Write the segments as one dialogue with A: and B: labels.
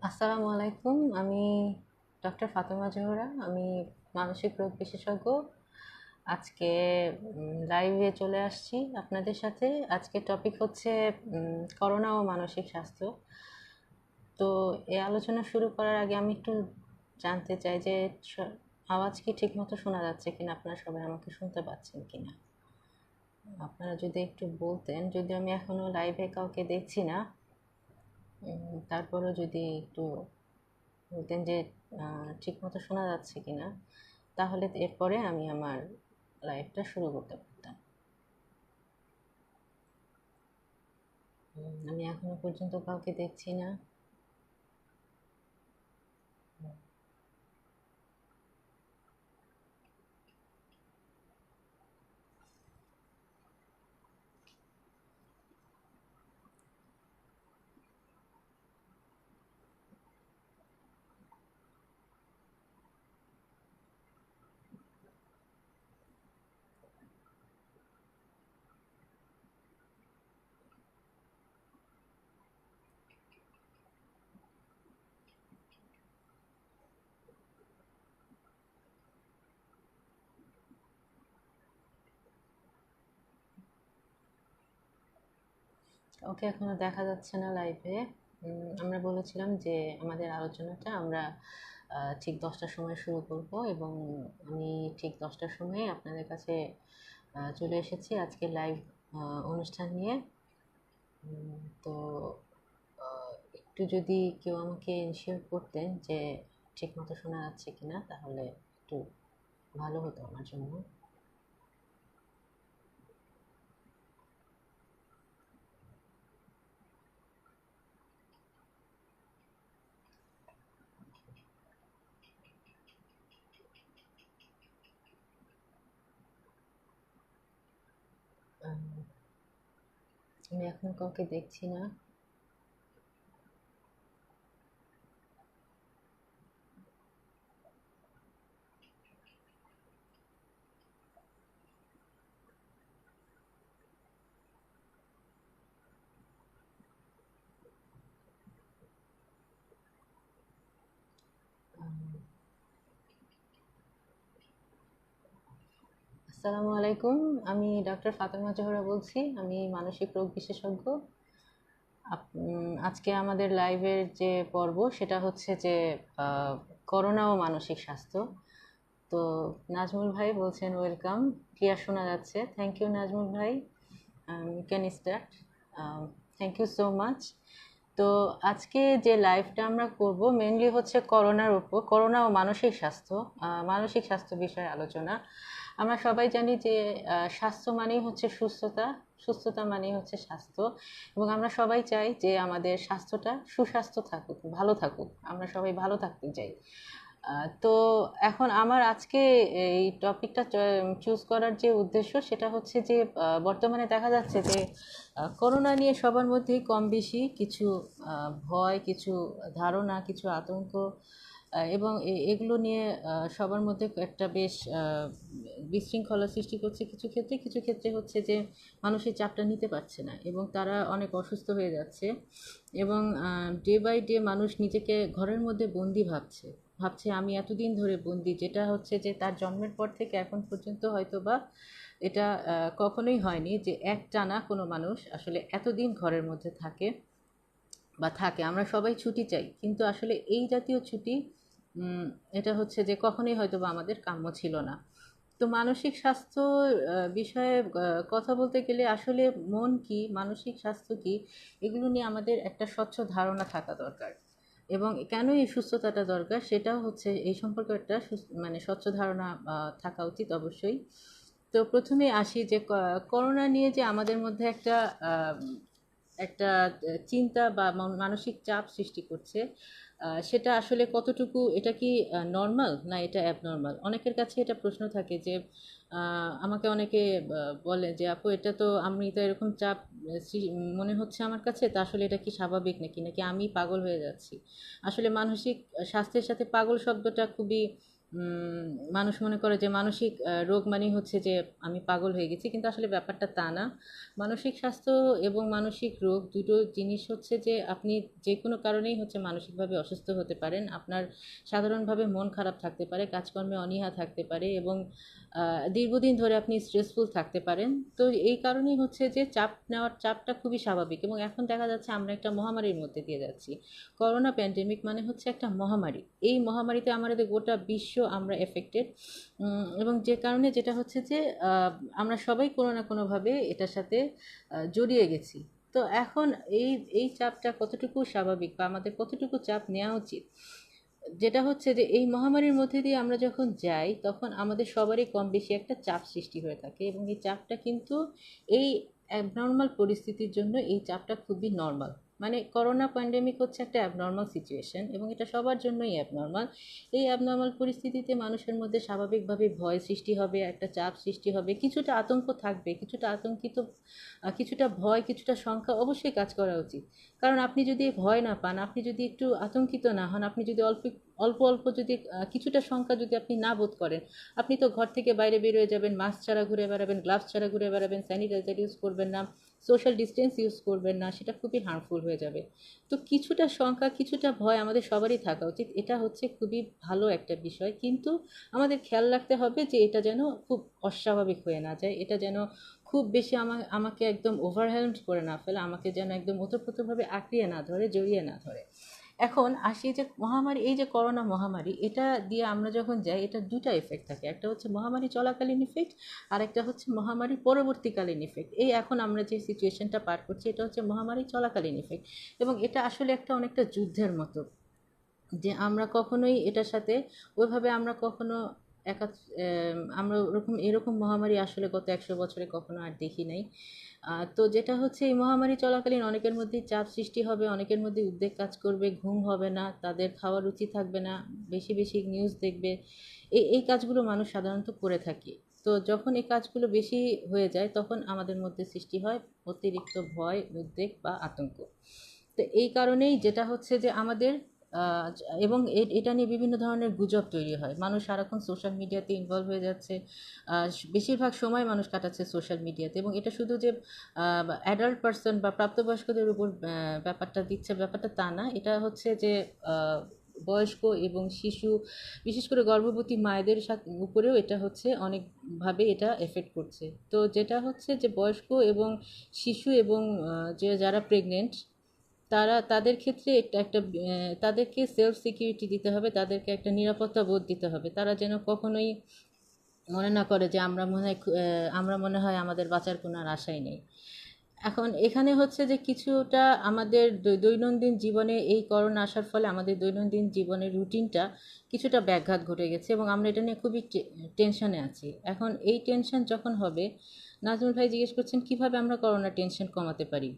A: আসসালামু আলাইকুম। আমি ডক্টর ফাতেমা জোহরা। আমি মানসিক রোগ বিশেষজ্ঞ। আজকে লাইভে চলে আসছি আপনাদের সাথে। আজকের টপিক হচ্ছে করোনা ও মানসিক স্বাস্থ্য। তো এই আলোচনা শুরু করার আগে আমি একটু জানতে চাই যে আওয়াজ কি ঠিকমতো শোনা যাচ্ছে কিনা, আপনারা সবাই আমাকে শুনতে পাচ্ছেন কিনা। আপনারা যদি একটু বলতেন, যদিও আমি এখনো লাইভে কাউকে দেখছি না, তারপরেও যদি একটু বলতেন যে ঠিকমতো শোনা যাচ্ছে কিনা, তাহলে এরপরে আমি আমার লাইভটা শুরু করতে পারতাম। আমি এখনো পর্যন্ত কাউকে দেখছি না। ওকে, এখনো দেখা যাচ্ছে না লাইভে। আমরা বলেছিলাম যে আমাদের আলোচনাটা আমরা ঠিক 10টার সময় শুরু করব, এবং আমি ঠিক 10টার সময় আপনাদের কাছে চলে এসেছি আজকে লাইভ অনুষ্ঠান নিয়ে। তো একটু যদি কেউ আমাকে এনশিওর করতেন যে ঠিকমতো শোনা যাচ্ছে কিনা, তাহলে একটু ভালো হতো আমার জন্য। আমি এখন কাউকে দেখছি না। আসসালামু আলাইকুম। আমি ডক্টর ফাতেমা জোহরা বলছি। আমি মানসিক রোগ বিশেষজ্ঞ। আজকে আমাদের লাইভের যে পর্ব, সেটা হচ্ছে যে করোনা ও মানসিক স্বাস্থ্য। তো নাজমুল ভাই বলছেন ওয়েলকাম, ক্লিয়ার শোনা যাচ্ছে। থ্যাংক ইউ নাজমুল ভাই, you can start. Thank you so much. তো আজকে যে লাইভটা আমরা করব মেনলি হচ্ছে করোনার উপর, করোনা ও মানসিক স্বাস্থ্য, মানসিক স্বাস্থ্য বিষয়ে আলোচনা। আমরা সবাই জানি যে স্বাস্থ্য মানেই হচ্ছে সুস্থতা, সুস্থতা মানেই হচ্ছে স্বাস্থ্য, এবং আমরা সবাই চাই যে আমাদের স্বাস্থ্যটা সুস্বাস্থ্য থাকুক, ভালো থাকুক, আমরা সবাই ভালো থাকতে চাই। তো এখন আমার আজকে এই টপিকটা চুজ করার যে উদ্দেশ্য, সেটা হচ্ছে যে বর্তমানে দেখা যাচ্ছে যে করোনা নিয়ে সবার মধ্যেই কম বেশি কিছু ভয়, কিছু ধারণা, কিছু আতঙ্ক, এবং এগুলো নিয়ে সবার মধ্যে একটা বেশ বিশৃঙ্খলা সৃষ্টি করছে। কিছু ক্ষেত্রে, কিছু ক্ষেত্রে হচ্ছে যে মানুষের চাপটা নিতে পারছে না এবং তারা অনেক অসুস্থ হয়ে যাচ্ছে, এবং ডে বাই ডে মানুষ নিজেকে ঘরের মধ্যে বন্দি ভাবছে, ভাবছে আমি এতদিন ধরে বন্দি, যেটা হচ্ছে যে তার জন্মের পর থেকে এখন পর্যন্ত হয়তো বা এটা কখনোই হয়নি যে একটানা কোনো মানুষ আসলে এতদিন ঘরের মধ্যে থাকে বা থাকে। আমরা সবাই ছুটি চাই, কিন্তু আসলে এই জাতীয় ছুটি এটা হচ্ছে যে কখনোই হয়তো বা আমাদের কাম্য ছিল না। তো মানসিক স্বাস্থ্য বিষয়ে কথা বলতে গেলে আসলে মন কি, মানসিক স্বাস্থ্য কি, এগুলো নিয়ে আমাদের একটা স্বচ্ছ ধারণা থাকা দরকার, এবং কেন এই সুস্থতাটা দরকার সেটাও হচ্ছে এই সম্পর্কে একটা মানে স্বচ্ছ ধারণা থাকা উচিত অবশ্যই। তো প্রথমে আসি যে করোনা নিয়ে যে আমাদের মধ্যে একটা একটা চিন্তা বা মানসিক চাপ সৃষ্টি করছে, সেটা আসলে কতটুকু, এটা কি নর্মাল না এটা অ্যাবনর্মাল। অনেকের কাছে এটা প্রশ্ন থাকে যে আমাকে অনেকে বলে যে আপু, এটা তো আমি তো এরকম চাপ মনে হচ্ছে আমার কাছে, তা আসলে এটা কি স্বাভাবিক নাকি, নাকি আমি পাগল হয়ে যাচ্ছি। আসলে মানসিক স্বাস্থ্যের সাথে পাগল শব্দটা খুবই মানুষ মনে করে যে মানসিক রোগ মানেই হচ্ছে যে আমি পাগল হয়ে গেছি, কিন্তু আসলে ব্যাপারটা তা না। মানসিক স্বাস্থ্য এবং মানসিক রোগ দুটো জিনিস হচ্ছে যে আপনি যে কোনো কারণেই হচ্ছে মানসিকভাবে অসুস্থ হতে পারেন। আপনার সাধারণভাবে মন খারাপ থাকতে পারে, কাজকর্মে অনীহা থাকতে পারে, এবং দীর্ঘদিন ধরে আপনি স্ট্রেসফুল থাকতে পারেন। তো এই কারণেই হচ্ছে যে চাপটা খুবই স্বাভাবিক, এবং এখন দেখা যাচ্ছে আমরা একটা মহামারীর মধ্যে দিয়ে যাচ্ছি। করোনা প্যান্ডেমিক মানে হচ্ছে একটা মহামারী। এই মহামারীতে আমাদের গোটা বিশ্ব আমরা এফেক্টেড, এবং যে কারণে যেটা হচ্ছে যে আমরা সবাই কোনো না কোনোভাবে এটার সাথে জড়িয়ে গেছি। তো এখন এই এই চাপটা কতটুকু স্বাভাবিক বা আমাদের কতটুকু চাপ নেওয়া উচিত, যেটা হচ্ছে যে এই মহামারীর মধ্যে দিয়ে আমরা যখন যাই তখন আমাদের সবারই কম বেশি একটা চাপ সৃষ্টি হয়ে থাকে, এবং এই চাপটা কিন্তু এই অ্যাবনর্মাল পরিস্থিতির জন্য এই চাপটা খুবই নর্মাল। মানে করোনা প্যান্ডেমিক হচ্ছে একটা অ্যাবনর্মাল সিচুয়েশন, এবং এটা সবার জন্যই অ্যাবনর্মাল। এই অ্যাবনর্মাল পরিস্থিতিতে মানুষের মধ্যে স্বাভাবিকভাবে ভয় সৃষ্টি হবে, একটা চাপ সৃষ্টি হবে, কিছুটা আতঙ্ক থাকবে, কিছুটা আতঙ্কিত, কিছুটা ভয়, কিছুটা শঙ্কা অবশ্যই কাজ করা উচিত। কারণ আপনি যদি ভয় না পান, আপনি যদি একটু আতঙ্কিত না হন, আপনি যদি অল্প অল্প অল্প যদি কিছুটা সংখ্যা যদি আপনি না বোধ করেন, আপনি তো ঘর থেকে বাইরে বেরোয় যাবেন, মাস্ক ছাড়া ঘুরে বেড়াবেন, গ্লাভস ছাড়া ঘুরে বেড়াবেন, স্যানিটাইজার ইউজ করবেন না, সোশ্যাল ডিস্টেন্স ইউজ করবেন না, সেটা খুবই হার্মফুল হয়ে যাবে। তো কিছুটা সংখ্যা, কিছুটা ভয় আমাদের সবারই থাকা উচিত, এটা হচ্ছে খুবই ভালো একটা বিষয়। কিন্তু আমাদের খেয়াল রাখতে হবে যে এটা যেন খুব অস্বাভাবিক হয়ে না যায়, এটা যেন খুব বেশি আমাকে একদম ওভারহেলমড করে না ফেলে, আমাকে যেন একদম ওতপ্রোতভাবে আঁকড়িয়ে না ধরে, জড়িয়ে না ধরে। এখন আসি যে মহামারী, এই যে করোনা মহামারী, এটা দিয়ে আমরা যখন যাই এটা দুটা এফেক্ট থাকে, একটা হচ্ছে মহামারী চলাকালীন ইফেক্ট, আর একটা হচ্ছে মহামারী পরবর্তীকালীন ইফেক্ট। এই এখন আমরা যে সিচুয়েশনটা পার করছি এটা হচ্ছে মহামারী চলাকালীন ইফেক্ট, এবং এটা আসলে একটা অনেকটা যুদ্ধের মতো, যে আমরা কখনোই এটার সাথে ওইভাবে আমরা কখনো একা, আমরা এরকম মহামারী আসলে গত 100 বছরে কখনো আর দেখি নাই। তো যেটা হচ্ছে এই মহামারী চলাকালীন অনেকের মধ্যেই চাপ সৃষ্টি হবে, অনেকের মধ্যে উদ্বেগ কাজ করবে, ঘুম হবে না, তাদের খাওয়ার রুচি থাকবে না, বেশি বেশি নিউজ দেখবে। এই কাজগুলো মানুষ সাধারণত করে থাকে। তো যখন এই কাজগুলো বেশি হয়ে যায় তখন আমাদের মধ্যে সৃষ্টি হয় অতিরিক্ত ভয়, উদ্বেগ বা আতঙ্ক। তো এই কারণেই যেটা হচ্ছে যে আমাদের আহ, এবং এটা নিয়ে বিভিন্ন ধরনের গুজব তৈরি হয়, মানুষ সারাক্ষণ সোশ্যাল মিডিয়াতে ইনভলভ হয়ে যাচ্ছে, বেশিরভাগ সময় মানুষ কাটাচ্ছে সোশ্যাল মিডিয়াতে, এবং এটা শুধু যে অ্যাডাল্ট পার্সন বা প্রাপ্তবয়স্কদের উপর ব্যাপারটা দিচ্ছে, ব্যাপারটা তা না। এটা হচ্ছে যে আহ, বয়স্ক এবং শিশু, বিশেষ করে গর্ভবতী মায়েদের সাথে উপরেও এটা হচ্ছে অনেকভাবে এটা এফেক্ট করছে। তো যেটা হচ্ছে যে বয়স্ক এবং শিশু এবং যারা প্রেগনেন্ট, তাদের ক্ষেত্রে এটা একটা তাদেরকে সেলফ সিকিউরিটি দিতে হবে, তাদেরকে একটা নিরাপত্তা বোধ দিতে হবে। তারা যেন কখনোই মনে না করে যে আমরা মনে হয় আমাদের বাঁচার কোনো আর আশাই নেই। এখন এখানে হচ্ছে যে কিছুটা আমাদের দৈনন্দিন জীবনে এই করোনা আসার ফলে আমাদের দৈনন্দিন জীবনের রুটিনটা কিছুটা ব্যাঘাত ঘটে গেছে, এবং আমরা এটা নিয়ে খুবই টেনশনে আছি। এখন এই টেনশন যখন হবে, নাজমুল ভাই জিজ্ঞেস করছেন কিভাবে আমরা করোনা টেনশন কমাতে পারি।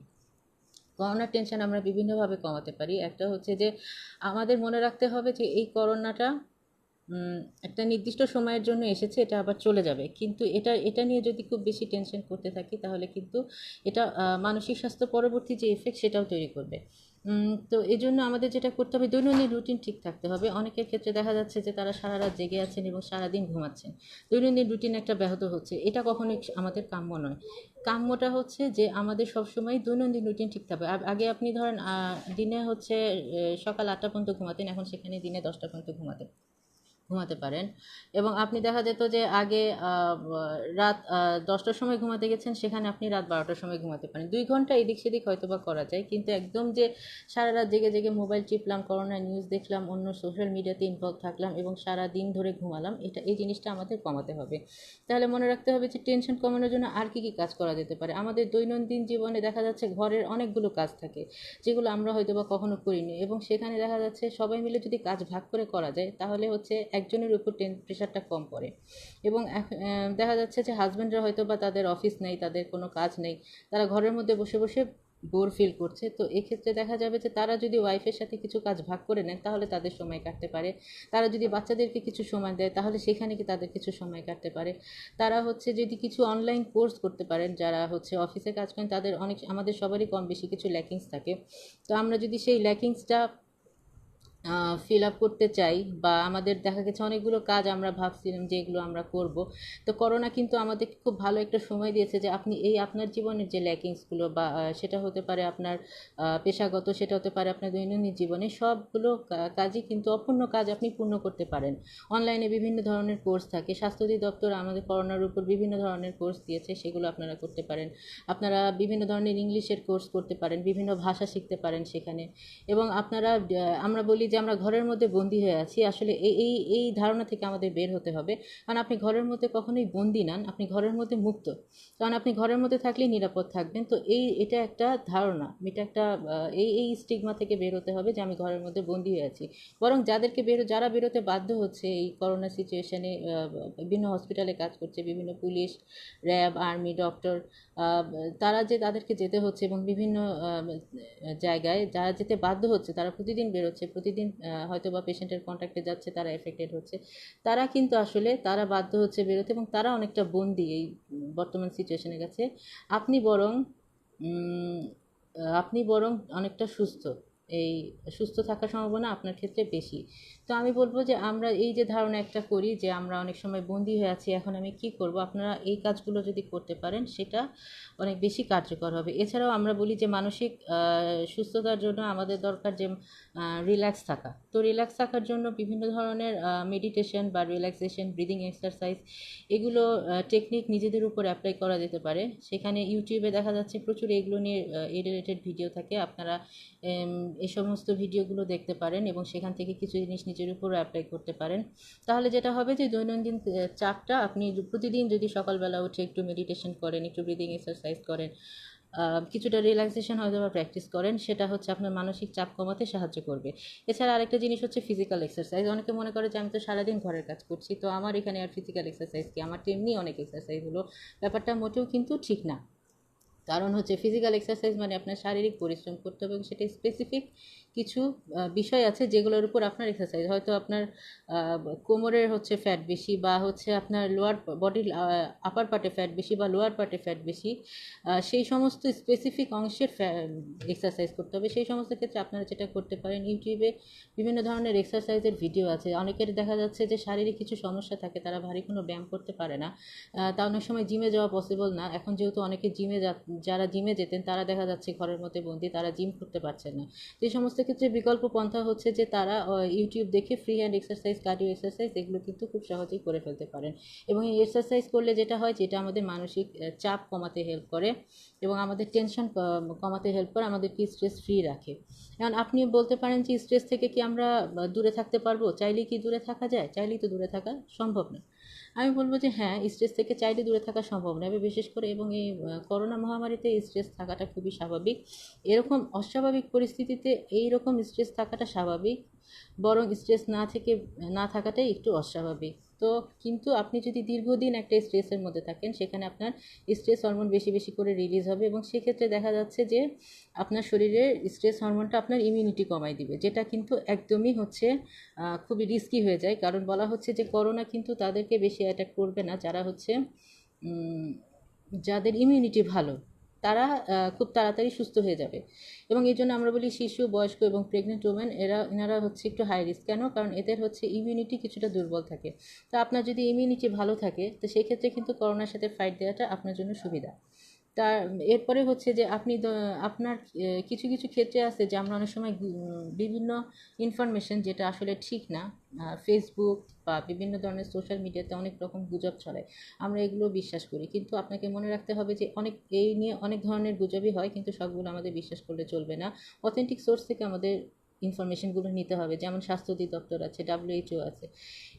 A: করোনার টেনশন আমরা বিভিন্নভাবে কমাতে পারি। একটা হচ্ছে যে আমাদের মনে রাখতে হবে যে এই করোনাটা একটা নির্দিষ্ট সময়ের জন্য এসেছে, এটা আবার চলে যাবে। কিন্তু এটা নিয়ে যদি খুব বেশি টেনশন করতে থাকি তাহলে কিন্তু এটা মানসিক স্বাস্থ্য পরবর্তী যে এফেক্ট সেটাও তৈরি করবে। তো এই জন্য আমাদের যেটা করতে হবে, দৈনন্দিন রুটিন ঠিক থাকতে হবে। অনেকের ক্ষেত্রে দেখা যাচ্ছে যে তারা সারা রাত জেগে আছেন এবং সারাদিন ঘুমাচ্ছেন, দৈনন্দিন রুটিন একটা ব্যাহত হচ্ছে, এটা কখনোই আমাদের কাম্য নয়। কাম্যটা হচ্ছে যে আমাদের সবসময় দৈনন্দিন রুটিন ঠিক থাকবে। আগে আপনি ধরেন দিনে হচ্ছে সকাল 8টা পর্যন্ত ঘুমাতেন, এখন সেখানে দিনে 10টা পর্যন্ত ঘুমাতে পারেন। এবং আপনি দেখা যেত যে আগে রাত 10টার সময় ঘুমাতে গেছেন, সেখানে আপনি রাত 12টার সময় ঘুমাতে পারেন, 2 ঘন্টা এদিক সেদিক হয়তো বা করা যায়। কিন্তু একদম যে সারা রাত জেগে জেগে মোবাইল টিপলাম, করোনা নিউজ দেখলাম, অন্য সোশ্যাল মিডিয়াতে ইনভলভ থাকলাম এবং সারা দিন ধরে ঘুমালাম, এই জিনিসটা আমাদের কমাতে হবে। তাহলে মনে রাখতে হবে যে টেনশন কমানোর জন্য আর কি কি কাজ করা যেতে পারে। আমাদের দৈনন্দিন জীবনে দেখা যাচ্ছে ঘরের অনেকগুলো কাজ থাকে যেগুলো আমরা হয়তো বা কখনো করিনি, এবং সেখানে দেখা যাচ্ছে সবাই মিলে যদি কাজ ভাগ করে করা যায় তাহলে হচ্ছে একজনের উপর প্রেশারটা কম পড়ে। এবং দেখা যাচ্ছে যে হাজব্যান্ডরা হয়তো বা তাদের অফিস নেই, তাদের কোনো কাজ নেই, তারা ঘরের মধ্যে বসে বসে বোর ফিল করছে। তো এক্ষেত্রে দেখা যাবে যে তারা যদি ওয়াইফের সাথে কিছু কাজ ভাগ করে নেন তাহলে তাদের সময় কাটতে পারে। তারা যদি বাচ্চাদেরকে কিছু সময় দেয় তাহলে সেখানে কি তাদের কিছু সময় কাটতে পারে। তারা হচ্ছে যদি কিছু অনলাইন কোর্স করতে পারেন, যারা হচ্ছে অফিসে কাজ করেন তাদের আমাদের সবারই কম বেশি কিছু ল্যাকিংস থাকে। তো আমরা যদি সেই ল্যাকিংসটা ফিল আপ করতে চাই, বা আমাদের দেখা গেছে অনেকগুলো কাজ আমরা ভাবছিলাম যে এগুলো আমরা করব। তো করোনা কিন্তু আমাদের খুব ভালো একটা সময় দিয়েছে যে আপনি এই আপনার জীবনের যে ল্যাকিংসগুলো, বা সেটা হতে পারে আপনার পেশাগত, সেটা হতে পারে আপনার দৈনন্দিন জীবনে, সবগুলো কাজই কিন্তু অপূর্ণ কাজ আপনি পূর্ণ করতে পারেন। অনলাইনে বিভিন্ন ধরনের কোর্স থাকে, স্বাস্থ্য অধিদপ্তর আমাদের করোনার উপর বিভিন্ন ধরনের কোর্স দিয়েছে, সেগুলো আপনারা করতে পারেন। আপনারা বিভিন্ন ধরনের ইংলিশের কোর্স করতে পারেন, বিভিন্ন ভাষা শিখতে পারেন সেখানে। এবং আপনারা আমরা বলি যে আমরা ঘরের মধ্যে বন্দি হয়ে আছি, আসলে এই এই এই ধারণা থেকে আমাদের বের হতে হবে। কারণ আপনি ঘরের মধ্যে কখনোই বন্দি নন, আপনি ঘরের মধ্যে মুক্ত। কারণ আপনি ঘরের মধ্যে থাকলেই নিরাপদ থাকবেন। তো এটা একটা ধারণা, এটা একটা এই স্টিগমা থেকে বের হতে হবে যে আমি ঘরের মধ্যে বন্দি হয়ে আছি। বরং যারা বেরোতে বাধ্য হচ্ছে এই করোনা সিচুয়েশনে, বিভিন্ন হসপিটালে কাজ করছে, বিভিন্ন পুলিশ, র্যাব, আর্মি, ডক্টর, তাদেরকে যেতে হচ্ছে, এবং বিভিন্ন জায়গায় যারা যেতে বাধ্য হচ্ছে তারা প্রতিদিন বেরোচ্ছে, প্রতিদিন হয়তো বা পেশেন্টের কন্ট্যাক্টে যাচ্ছে, তারা এফেক্টেড হচ্ছে। তারা কিন্তু আসলে তারা বাধ্য হচ্ছে বেরোতে, এবং তারা অনেকটা বন্দি এই বর্তমান সিচুয়েশনের কাছে। আপনি বরং উম, আপনি বরং অনেকটা সুস্থ। এই সুস্থ থাকার সম্ভাবনা আপনার ক্ষেত্রে বেশি। তো আমি বলবো যে আমরা এই যে ধারণা একটা করি যে আমরা অনেক সময় বন্দি হয়ে আছি, এখন আমি কি করব, আপনারা এই কাজগুলো যদি করতে পারেন সেটা অনেক বেশি কার্যকর হবে। এছাড়াও আমরা বলি যে মানসিক সুস্থতার জন্য আমাদের দরকার যে রিল্যাক্স থাকা। তো রিল্যাক্স থাকার জন্য বিভিন্ন ধরনের মেডিটেশন বা রিল্যাক্সেশন, ব্রিদিং এক্সারসাইজ, এগুলো টেকনিক নিজেদের উপর অ্যাপ্লাই করা যেতে পারে। সেখানে ইউটিউবে দেখা যাচ্ছে প্রচুর এগুলো নিয়ে এই রিলেটেড ভিডিও থাকে। আপনারা এই সমস্ত ভিডিওগুলো দেখতে পারেন এবং সেখান থেকে কিছু জিনিস নিজের উপর অ্যাপ্লাই করতে পারেন। তাহলে যেটা হবে যে দৈনন্দিন চাপটা, আপনি প্রতিদিন যদি সকালবেলা উঠে একটু মেডিটেশন করেন, একটু ব্রিদিং এক্সারসাইজ করেন, কিছুটা রিল্যাক্সেশন হয়তো বা প্র্যাকটিস করেন, সেটা হচ্ছে আপনার মানসিক চাপ কমাতে সাহায্য করবে। এছাড়া আরেকটা জিনিস হচ্ছে ফিজিক্যাল এক্সারসাইজ। অনেকে মনে করে যে আমি তো সারাদিন ঘরের কাজ করছি, তো আমার এখানে আর ফিজিক্যাল এক্সারসাইজ কি, আমার তো এমনি অনেক এক্সারসাইজ হলো। ব্যাপারটা মোটেও কিন্তু ঠিক না। কারণ হচ্ছে ফিজিক্যাল এক্সারসাইজ মানে আপনার শারীরিক পরিশ্রম করতে হবে, এবং সেটা স্পেসিফিক কিছু বিষয় আছে যেগুলোর উপর আপনার এক্সারসাইজ, হয়তো আপনার কোমরের হচ্ছে ফ্যাট বেশি, বা হচ্ছে আপনার লোয়ার বডির আপার পার্টে ফ্যাট বেশি, বা লোয়ার পার্টে ফ্যাট বেশি, সেই সমস্ত স্পেসিফিক অংশের এক্সারসাইজ করতে হবে। সেই সমস্ত ক্ষেত্রে আপনারা যেটা করতে পারেন, ইউটিউবে বিভিন্ন ধরনের এক্সারসাইজের ভিডিও আছে। অনেকের দেখা যাচ্ছে যে শারীরিক কিছু সমস্যা থাকে, তারা ভারী কোনো ব্যায়াম করতে পারে না, তা অনেক সময় জিমে যাওয়া পসিবল না। এখন যেহেতু অনেকে যারা জিমে যেতেন তারা দেখা যাচ্ছে ঘরের মধ্যে বন্দি, তারা জিম করতে পারছেন না। তো এই সমস্ত ক্ষেত্রে বিকল্প পন্থা হচ্ছে যে তারা ইউটিউব দেখে free hand exercise, cardio exercise, এগুলো কিন্তু খুব সহজেই করে ফেলতে পারেন। এবং এই এক্সারসাইজ করলে যেটা হয়, যেটা আমাদের মানসিক চাপ কমাতে হেল্প করে এবং আমাদের টেনশন কমাতে হেল্প করে, আমাদেরকে স্ট্রেস ফ্রি রাখে। এখন আপনি বলতে পারেন যে স্ট্রেস থেকে কি আমরা দূরে থাকতে পারবো? চাইলেই কি দূরে থাকা যায়? চাইলেই তো দূরে থাকা সম্ভব না। আমি বলবো যে হ্যাঁ, স্ট্রেস থেকে চাইলে দূরে থাকা সম্ভব না, বিশেষ করে এবং এই করোনা মহামারীতে স্ট্রেস থাকাটা খুবই স্বাভাবিক। এরকম অস্বাভাবিক পরিস্থিতিতে এই রকম স্ট্রেস থাকাটা স্বাভাবিক, বরং স্ট্রেস না থাকাটাই একটু অস্বাভাবিক। তো কিন্তু আপনি যদি দীর্ঘদিন একটা স্ট্রেসের মধ্যে থাকেন, সেখানে আপনার স্ট্রেস হরমোন বেশি বেশি করে রিলিজ হবে, এবং সেক্ষেত্রে দেখা যাচ্ছে যে আপনার শরীরের স্ট্রেস হরমোনটা আপনার ইমিউনিটি কমায় দিবে, যেটা কিন্তু একদমই হচ্ছে খুবই রিস্কি হয়ে যায়। কারণ বলা হচ্ছে যে করোনা কিন্তু তাদেরকে বেশি অ্যাটাক করবে না যারা হচ্ছে উম, যাদের ইমিউনিটি ভালো, তারা খুব তাড়াতাড়ি সুস্থ হয়ে যাবে। এবং এই জন্য আমরা বলি শিশু, বয়স্ক এবং প্রেগনেন্ট ওমেন, এনারা হচ্ছে একটু হাই রিস্ক। কেন? কারণ এদের হচ্ছে ইমিউনিটি কিছুটা দুর্বল থাকে। তো আপনার যদি ইমিউনিটি ভালো থাকে, তো সেই ক্ষেত্রে কিন্তু করোনার সাথে ফাইট দেওয়াটা আপনার জন্য সুবিধা। তার এরপরে হচ্ছে যে আপনার কিছু কিছু ক্ষেত্রে আছে যে আমরা অনেক সময় বিভিন্ন ইনফরমেশন, যেটা আসলে ঠিক না, ফেসবুক বা বিভিন্ন ধরনের সোশ্যাল মিডিয়াতে অনেক রকম গুজব ছড়ায়, আমরা এগুলো বিশ্বাস করি। কিন্তু আপনাকে মনে রাখতে হবে যে এই নিয়ে অনেক ধরনের গুজবই হয়, কিন্তু সবগুলো আমাদের বিশ্বাস করলে চলবে না। অথেন্টিক সোর্স থেকে আমাদের ইনফরমেশনগুলো নিতে হবে। যেমন স্বাস্থ্য অধিদপ্তর আছে, WHO আছে,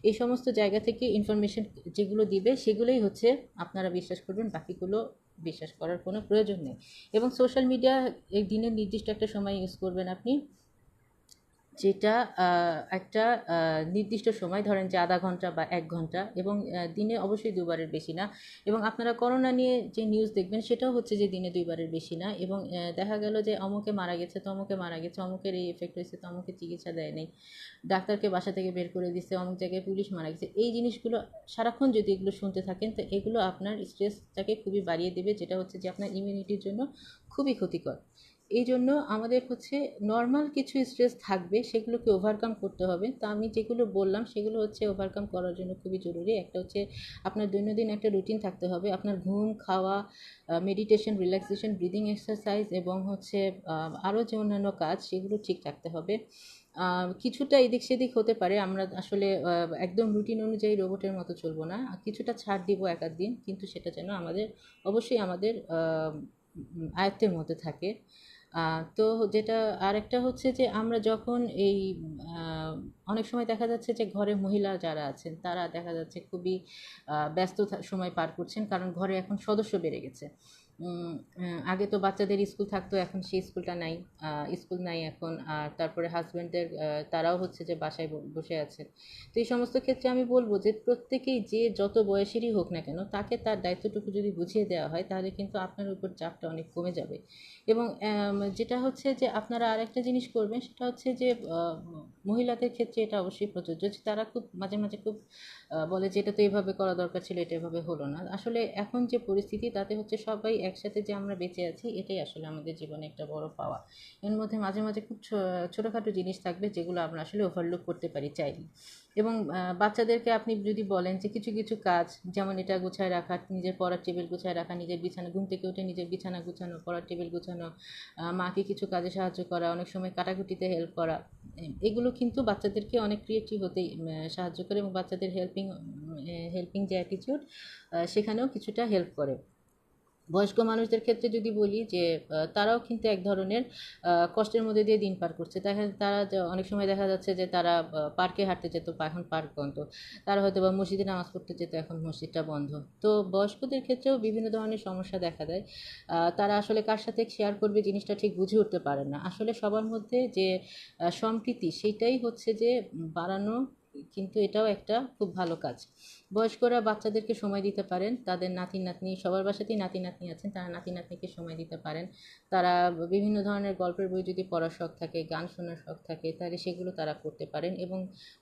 A: এই সমস্ত জায়গা থেকে ইনফরমেশন যেগুলো দিবে সেগুলোই হচ্ছে আপনারা বিশ্বাস করবেন, বাকিগুলো বিশ্বাস করার কোনো প্রয়োজন নেই। এবং সোশ্যাল মিডিয়া এই দিনের নির্দিষ্ট একটা সময় ইউজ করবেন আপনি, যেটা একটা নির্দিষ্ট সময়, ধরেন যে আধা ঘন্টা বা 1 ঘন্টা, এবং দিনে অবশ্যই দুবারের বেশি না। এবং আপনারা করোনা নিয়ে যে নিউজ দেখবেন সেটাও হচ্ছে যে দিনে 2বারের বেশি না। এবং দেখা গেল যে অমুকে মারা গেছে, তো অমুকে মারা গেছে, অমুকের এই এফেক্ট হয়েছে, তো অমুকে চিকিৎসা দেয় নেই, ডাক্তারকে বাসা থেকে বের করে দিচ্ছে, অমুক জায়গায় পুলিশ মারা গেছে। এই জিনিসগুলো সারাক্ষণ যদি এগুলো শুনতে থাকেন, তো এগুলো আপনার স্ট্রেসটাকে খুবই বাড়িয়ে দেবে, যেটা হচ্ছে যে আপনার ইমিউনিটির জন্য খুবই ক্ষতিকর। এই জন্য আমাদের হচ্ছে নর্মাল কিছু স্ট্রেস থাকবে, সেগুলোকে ওভারকাম করতে হবে। তো আমি যেগুলো বললাম সেগুলো হচ্ছে ওভারকাম করার জন্য খুবই জরুরি। একটা হচ্ছে আপনার দৈনন্দিন একটা রুটিন থাকতে হবে, আপনার ঘুম, খাওয়া, মেডিটেশন, রিল্যাক্সেশন, ব্রিদিং এক্সারসাইজ এবং হচ্ছে আরও যে অন্যান্য কাজ সেগুলো ঠিক রাখতে হবে। কিছুটা এদিক সেদিক হতে পারে, আমরা আসলে একদম রুটিন অনুযায়ী রোবটের মতো চলবো না, কিছুটা ছাড় দিব এক আধ দিন, কিন্তু সেটা যেন আমাদের অবশ্যই আমাদের আয়ত্তের মধ্যে থাকে। তো যেটা আরেকটা হচ্ছে যে আমরা যখন এই অনেক সময় দেখা যাচ্ছে যে ঘরে মহিলা যারা আছেন তারা দেখা যাচ্ছে খুবই ব্যস্ত সময় পার করছেন, কারণ ঘরে এখন সদস্য বেড়ে গেছে। আগে তো বাচ্চাদের স্কুল থাকতো, এখন সেই স্কুলটা নাই, স্কুল নাই এখন। আর তারপরে হাজব্যান্ডের তারাও হচ্ছে যে বাসায় বসে আছেন। তো এই সমস্ত ক্ষেত্রে আমি বলবো যে প্রত্যেকেই যে যত বয়সেরই হোক না কেন, তাকে তার দায়িত্বটুকু যদি বুঝিয়ে দেওয়া হয় তাহলে কিন্তু আপনার উপর চাপটা অনেক কমে যাবে। এবং যেটা হচ্ছে যে আপনারা আরেকটা জিনিস করবেন, সেটা হচ্ছে যে মহিলাদের ক্ষেত্রে এটা অবশ্যই প্রযোজ্য যে তারা খুব মাঝে মাঝে খুব বলে যে এটা তো এইভাবে করা দরকার ছিল, এটা এভাবে হলো না। আসলে এখন যে পরিস্থিতি তাতে হচ্ছে সবাই একসাথে যে আমরা বেঁচে আছি এটাই আসলে আমাদের জীবনে একটা বড় পাওয়া। এর মধ্যে মাঝে মাঝে খুব ছোটোখাটো জিনিস থাকবে যেগুলো আমরা আসলে ওভারলুক করতে পারি চাইলে। এবং বাচ্চাদেরকে আপনি যদি বলেন যে কিছু কিছু কাজ, যেমন এটা গুছায় রাখা, নিজের পড়ার টেবিল গুছায় রাখা, নিজের বিছানা, ঘুম থেকে উঠে নিজের বিছানা গুছানো, পড়ার টেবিল গুছানো, মাকে কিছু কাজে সাহায্য করা, অনেক সময় কাটাকুটিতে হেল্প করা, এগুলো কিন্তু বাচ্চাদেরকে অনেক ক্রিয়েটিভ হতে সাহায্য করে এবং বাচ্চাদের হেল্পিং যে অ্যাটিটিউড সেখানেও কিছুটা হেল্প করে। বয়স্ক মানুষদের ক্ষেত্রে যদি বলি যে তারাও কিন্তু এক ধরনের কষ্টের মধ্যে দিয়ে দিন পার করছে। তারা অনেক সময় দেখা যাচ্ছে যে তারা পার্কে হাঁটতে যেত, এখন পার্ক বন্ধ। তারা হয়তো বা মসজিদে নামাজ পড়তে যেত, এখন মসজিদটা বন্ধ। তো বয়স্কদের ক্ষেত্রেও বিভিন্ন ধরনের সমস্যা দেখা দেয়। তারা আসলে কার সাথে শেয়ার করবে জিনিসটা ঠিক বুঝে উঠতে পারে না। আসলে সবার মধ্যে যে সম্প্রীতি সেইটাই হচ্ছে যে বাড়ানো, কিন্তু এটাও একটা খুব ভালো কাজ। বয়স্করা বাচ্চাদেরকে সময় দিতে পারেন, তাদের নাতি নাতনি, সবার বাসাতেই নাতি নাতনি আছেন, তারা নাতি নাতনিকে সময় দিতে পারেন। তারা বিভিন্ন ধরনের গল্পের বই যদি পড়ার শখ থাকে, গান শোনার শখ থাকে, তাহলে সেগুলো তারা করতে পারেন। এবং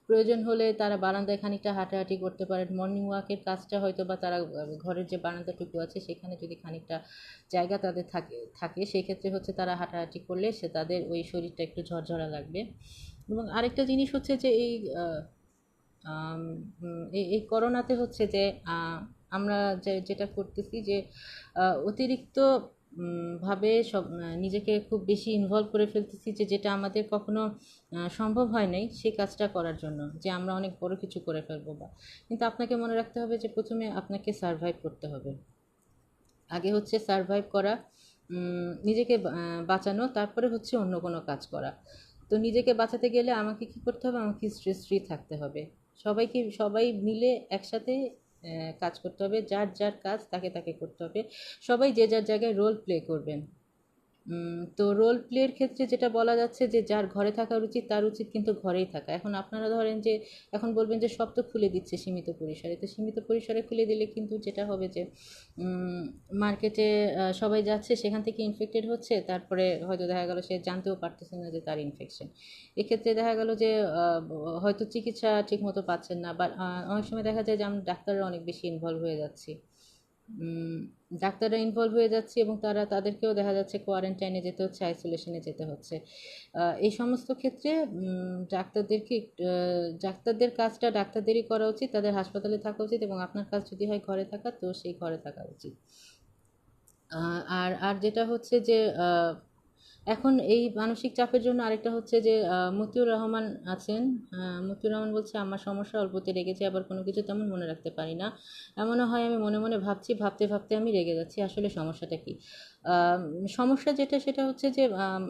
A: প্রয়োজন হলে তারা বারান্দায় খানিকটা হাঁটাহাঁটি করতে পারেন। মর্নিং ওয়াকের কাজটা হয়তো বা তারা ঘরের যে বারান্দাটুকু আছে সেখানে যদি খানিকটা জায়গা তাদের থাকে সেই ক্ষেত্রে হচ্ছে তারা হাঁটাহাঁটি করলে তাদের ওই শরীরটা একটু ঝরঝরা লাগবে। এবং আরেকটা জিনিস হচ্ছে যে এই করোনাতে হচ্ছে যে আমরা যেটা করতেছি যে অতিরিক্ত ভাবে সব নিজেকে খুব বেশি ইনভলভ করে ফেলতেছি, যেটা আমাদের কখনো সম্ভব হয় নাই সেই কাজটা করার জন্য, যে আমরা অনেক বড় কিছু করে ফেলবো বা। কিন্তু আপনাকে মনে রাখতে হবে যে প্রথমে আপনাকে সারভাইভ করতে হবে। আগে হচ্ছে সারভাইভ করা, নিজেকে বাঁচানো, তারপরে হচ্ছে অন্য কোনো কাজ করা। তো নিজেকে বাঁচাতে গেলে আমাকে কি করতে হবে, আমাকে স্ট্রেস ফ্রি থাকতে হবে। সবাই মিলে একসাথে কাজ করতে হবে, যার যার কাজ তাকে তাকে করতে হবে। সবাই যে যার জায়গায় রোল প্লে করবেন। তো রোল প্লের ক্ষেত্রে যেটা বলা যাচ্ছে যে যার ঘরে থাকা উচিত তার উচিত কিন্তু ঘরেই থাকা। এখন আপনারা ধরেন যে এখন বলবেন যে সব তো খুলে দিচ্ছে সীমিত পরিসরে, তো সীমিত পরিসরে খুলে দিলে কিন্তু যেটা হবে যে মার্কেটে সবাই যাচ্ছে, সেখান থেকে ইনফেক্টেড হচ্ছে, তারপরে হয়তো দেখা গেল সে জানতেও পারতেছে না যে তার ইনফেকশন। এক্ষেত্রে দেখা গেল যে হয়তো চিকিৎসা ঠিকমতো পাচ্ছেন না, বা অনেক সময় দেখা যায় যে আমরা ডাক্তাররা অনেক বেশি ইনভলভ হয়ে যাচ্ছি। ডাক্তাররা ইনভলভ হয়ে যাচ্ছে এবং তাদেরকেও দেখা যাচ্ছে কোয়ারেন্টাইনে যেতে হচ্ছে, আইসোলেশনে যেতে হচ্ছে। এই সমস্ত ক্ষেত্রে ডাক্তারদের কাজটা ডাক্তারদেরই করা উচিত, তাদের হাসপাতালে থাকা উচিত, এবং আপনার কাজ যদি হয় ঘরে থাকা, তো সেই ঘরে থাকা উচিত। আর আর যেটা হচ্ছে যে এখন এই মানসিক চাপের জন্য আরেকটা হচ্ছে যে মতিউর রহমান আছেন। মতিউর রহমান বলছে, আমার সমস্যা অল্পতে রেগেছে, আবার কোনো কিছু তেমন মনে রাখতে পারি না। এমনও হয় আমি মনে মনে ভাবছি, ভাবতে ভাবতে আমি রেগে যাচ্ছি। আসলে সমস্যাটা কি? সমস্যা যেটা সেটা হচ্ছে যে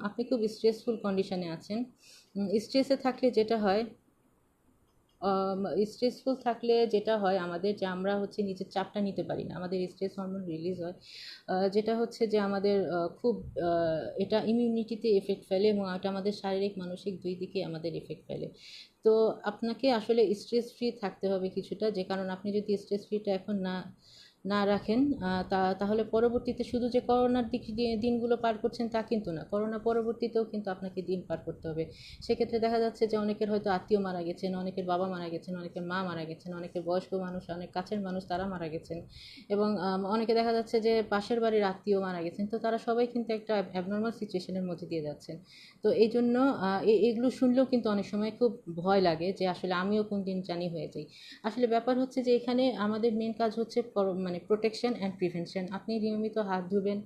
A: আপনি খুব স্ট্রেসফুল কন্ডিশনে আছেন। স্ট্রেসে থাকলে যেটা হয়, স্ট্রেসফুল থাকলে যেটা হয় আমাদের, যে আমরা হচ্ছে নিজের চাপটা নিতে পারি না, আমাদের স্ট্রেস হরমোন রিলিজ হয়, যেটা হচ্ছে যে আমাদের খুব এটা ইমিউনিটিতে এফেক্ট ফেলে এবং এটা আমাদের শারীরিক মানসিক দুই দিকে আমাদের এফেক্ট ফেলে। তো আপনাকে আসলে স্ট্রেস ফ্রি থাকতে হবে কিছুটা, যে কারণ আপনি যদি স্ট্রেস ফ্রিটা এখন না রাখেন, তাহলে পরবর্তীতে শুধু যে করোনার দিনগুলো পার করছেন তা কিন্তু না, করোনা পরবর্তীতেও কিন্তু আপনাকে দিন পার করতে হবে। সেক্ষেত্রে দেখা যাচ্ছে যে অনেকের হয়তো আত্মীয় মারা গেছেন, অনেকের বাবা মারা গেছেন, অনেকের মা মারা গেছেন, অনেকের বয়স্ক মানুষ, অনেক কাছের মানুষ তারা মারা গেছেন, এবং অনেকে দেখা যাচ্ছে যে পাশের বাড়ির আত্মীয় মারা গেছেন। তো তারা সবাই কিন্তু একটা অ্যাবনর্মাল সিচুয়েশনের মধ্যে দিয়ে যাচ্ছেন। তো এই জন্য এগুলো শুনলেও কিন্তু অনেক সময় খুব ভয় লাগে যে আসলে আমিও কোন দিন জানি হয়ে যাই। আসলে ব্যাপার হচ্ছে যে এখানে আমাদের মেন কাজ হচ্ছে মানে প্রোটেকশন অ্যান্ড প্রিভেনশন। আপনি নিয়মিত হাত ধুবেন,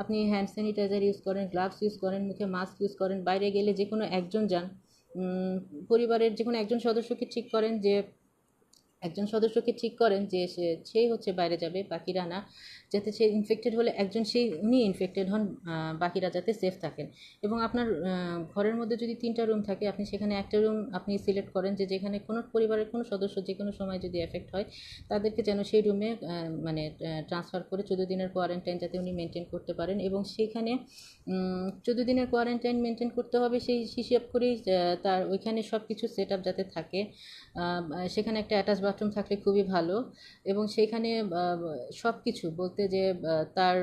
A: আপনি হ্যান্ড স্যানিটাইজার ইউজ করেন, গ্লাভস ইউজ করেন, মুখে মাস্ক ইউজ করেন, বাইরে গেলে যে কোনো একজন যান, পরিবারের যে কোনো একজন সদস্যকে ঠিক করেন যে সেই হচ্ছে বাইরে যাবে, বাকিরা না, যাতে সে ইনফেক্টেড হলে একজন উনি ইনফেক্টেড হন, বাকিরা যাতে সেফ থাকেন। এবং আপনার ঘরের মধ্যে যদি 3টা রুম থাকে, আপনি সেখানে একটা রুম আপনি সিলেক্ট করেন যে যেখানে কোনো পরিবারের কোনো সদস্য যে কোনো সময় যদি এফেক্ট হয়, তাদেরকে যেন সেই রুমে মানে ট্রান্সফার করে 14 দিনের কোয়ারেন্টাইন যাতে উনি মেনটেন করতে পারেন। এবং সেখানে 14 দিনের কোয়ারেন্টাইন মেনটেন করতে হবে সেই হিসাব করেই তার ওইখানে সব কিছু সেট আপ যাতে থাকে। সেখানে একটা অ্যাটাচ বাথরুম থাকলে খুবই ভালো। এবং সেখানে সব কিছু বলতে যে তার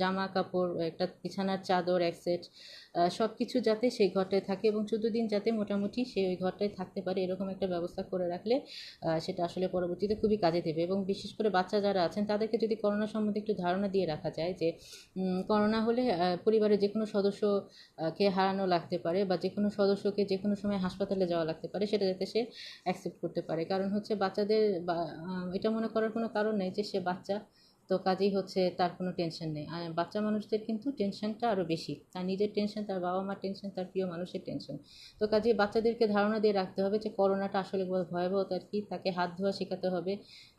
A: জামা কাপড়, একটা বিছানার চাদর, এক সেট, সব কিছু যাতে সেই ঘরটায় থাকে, এবং 14 দিন যাতে মোটামুটি সে ওই ঘরটায় থাকতে পারে, এরকম একটা ব্যবস্থা করে রাখলে সেটা আসলে পরবর্তীতে খুবই কাজে দেবে। এবং বিশেষ করে বাচ্চা যারা আছেন তাদেরকে যদি করোনা সম্বন্ধে একটু ধারণা দিয়ে রাখা যায় যে করোনা হলে পরিবারের যে কোনো সদস্যকে হারানো লাগতে পারে, বা যে কোনো সদস্যকে যে কোনো সময় হাসপাতালে যাওয়া লাগতে পারে, সেটা যাতে সে অ্যাকসেপ্ট করতে পারে। কারণ হচ্ছে বাচ্চাদের এটা মনে করার কোনো কারণ নেই যে সে বাচ্চা, তো কাজেই হচ্ছে তার কোনো টেনশন নেই। আর বাচ্চা মানুষদের কিন্তু টেনশনটা আরও বেশি, তার নিজের টেনশন, তার বাবা মার টেনশন, তার প্রিয় মানুষের টেনশন। তো কাজেই বাচ্চাদেরকে ধারণা দিয়ে রাখতে হবে যে করোনাটা আসলে ভয়াবহতার কী, তাকে হাত ধোয়া শেখাতে হবে।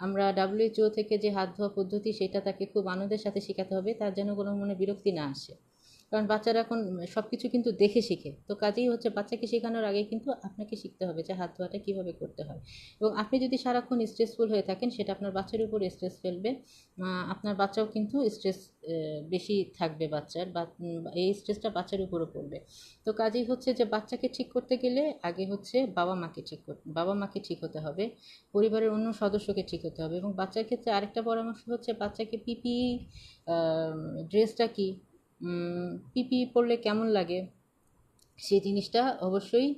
A: আমরা WHO থেকে যে হাত ধোয়া পদ্ধতি, সেটা তাকে খুব আনন্দের সাথে শেখাতে হবে, তার যেন কোনো মনে বিরক্তি না আসে। কারণ বাচ্চারা এখন সব কিছু কিন্তু দেখে শিখে। তো কাজেই হচ্ছে বাচ্চাকে শেখানোর আগে কিন্তু আপনাকে শিখতে হবে যে হাত ধোয়াটা কীভাবে করতে হয়। এবং আপনি যদি সারাক্ষণ স্ট্রেসফুল হয়ে থাকেন, সেটা আপনার বাচ্চার উপর স্ট্রেস ফেলবে। আপনার বাচ্চাও কিন্তু স্ট্রেস বেশি থাকবে বাচ্চার, বা এই স্ট্রেসটা বাচ্চার উপরও পড়বে। তো কাজেই হচ্ছে যে বাচ্চাকে ঠিক করতে গেলে আগে হচ্ছে বাবা মাকে ঠিক হতে হবে, পরিবারের অন্য সদস্যকে ঠিক হতে হবে। এবং বাচ্চার ক্ষেত্রে আরেকটা পরামর্শ হচ্ছে বাচ্চাকে পিপিই ড্রেসটা কি, পিপি পরলে কেমন লাগে, সেই জিনিসটা অবশ্যই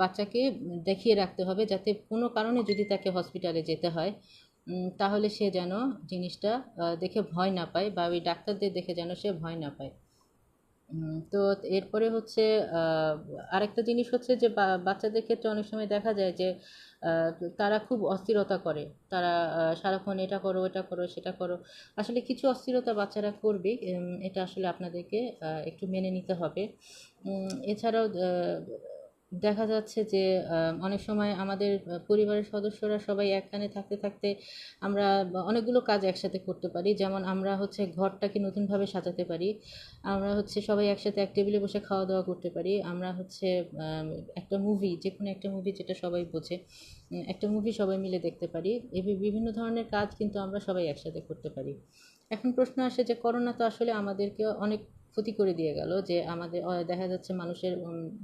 A: বাচ্চাকে দেখিয়ে রাখতে হবে, যাতে কোনো কারণে যদি তাকে হসপিটালে যেতে হয়, তাহলে সে যেন জিনিসটা দেখে ভয় না পায়, বা ওই ডাক্তারদের দেখে যেন সে ভয় না পায়। তো এরপরে হচ্ছে আহ, আরেকটা জিনিস হচ্ছে যে বাচ্চাদের ক্ষেত্রে অনেক সময় দেখা যায় যে আহ, তারা খুব অস্থিরতা করে, তারা সারাক্ষণ এটা করো, এটা করো, সেটা করো। আসলে কিছু অস্থিরতা বাচ্চারা করবে, এটা আসলে আপনাদেরকে একটু মেনে নিতে হবে। এছাড়াও দেখা যাচ্ছে যে অনেক সময় আমাদের পরিবারের সদস্যরা সবাই একখানে থাকতে থাকতে আমরা অনেকগুলো কাজ একসাথে করতে পারি। যেমন আমরা হচ্ছে ঘরটাকে নতুনভাবে সাজাতে পারি, আমরা হচ্ছে সবাই একসাথে এক টেবিলে বসে খাওয়া দাওয়া করতে পারি, আমরা হচ্ছে একটা মুভি, যে কোনো একটা মুভি যেটা সবাই বোঝে, একটা মুভি সবাই মিলে দেখতে পারি। বিভিন্ন ধরনের কাজ কিন্তু আমরা সবাই একসাথে করতে পারি। এখন প্রশ্ন আসে যে করোনা তো আসলে আমাদেরকে অনেক ক্ষতি করে দিয়ে গেল, যে আমাদের দেখা যাচ্ছে মানুষের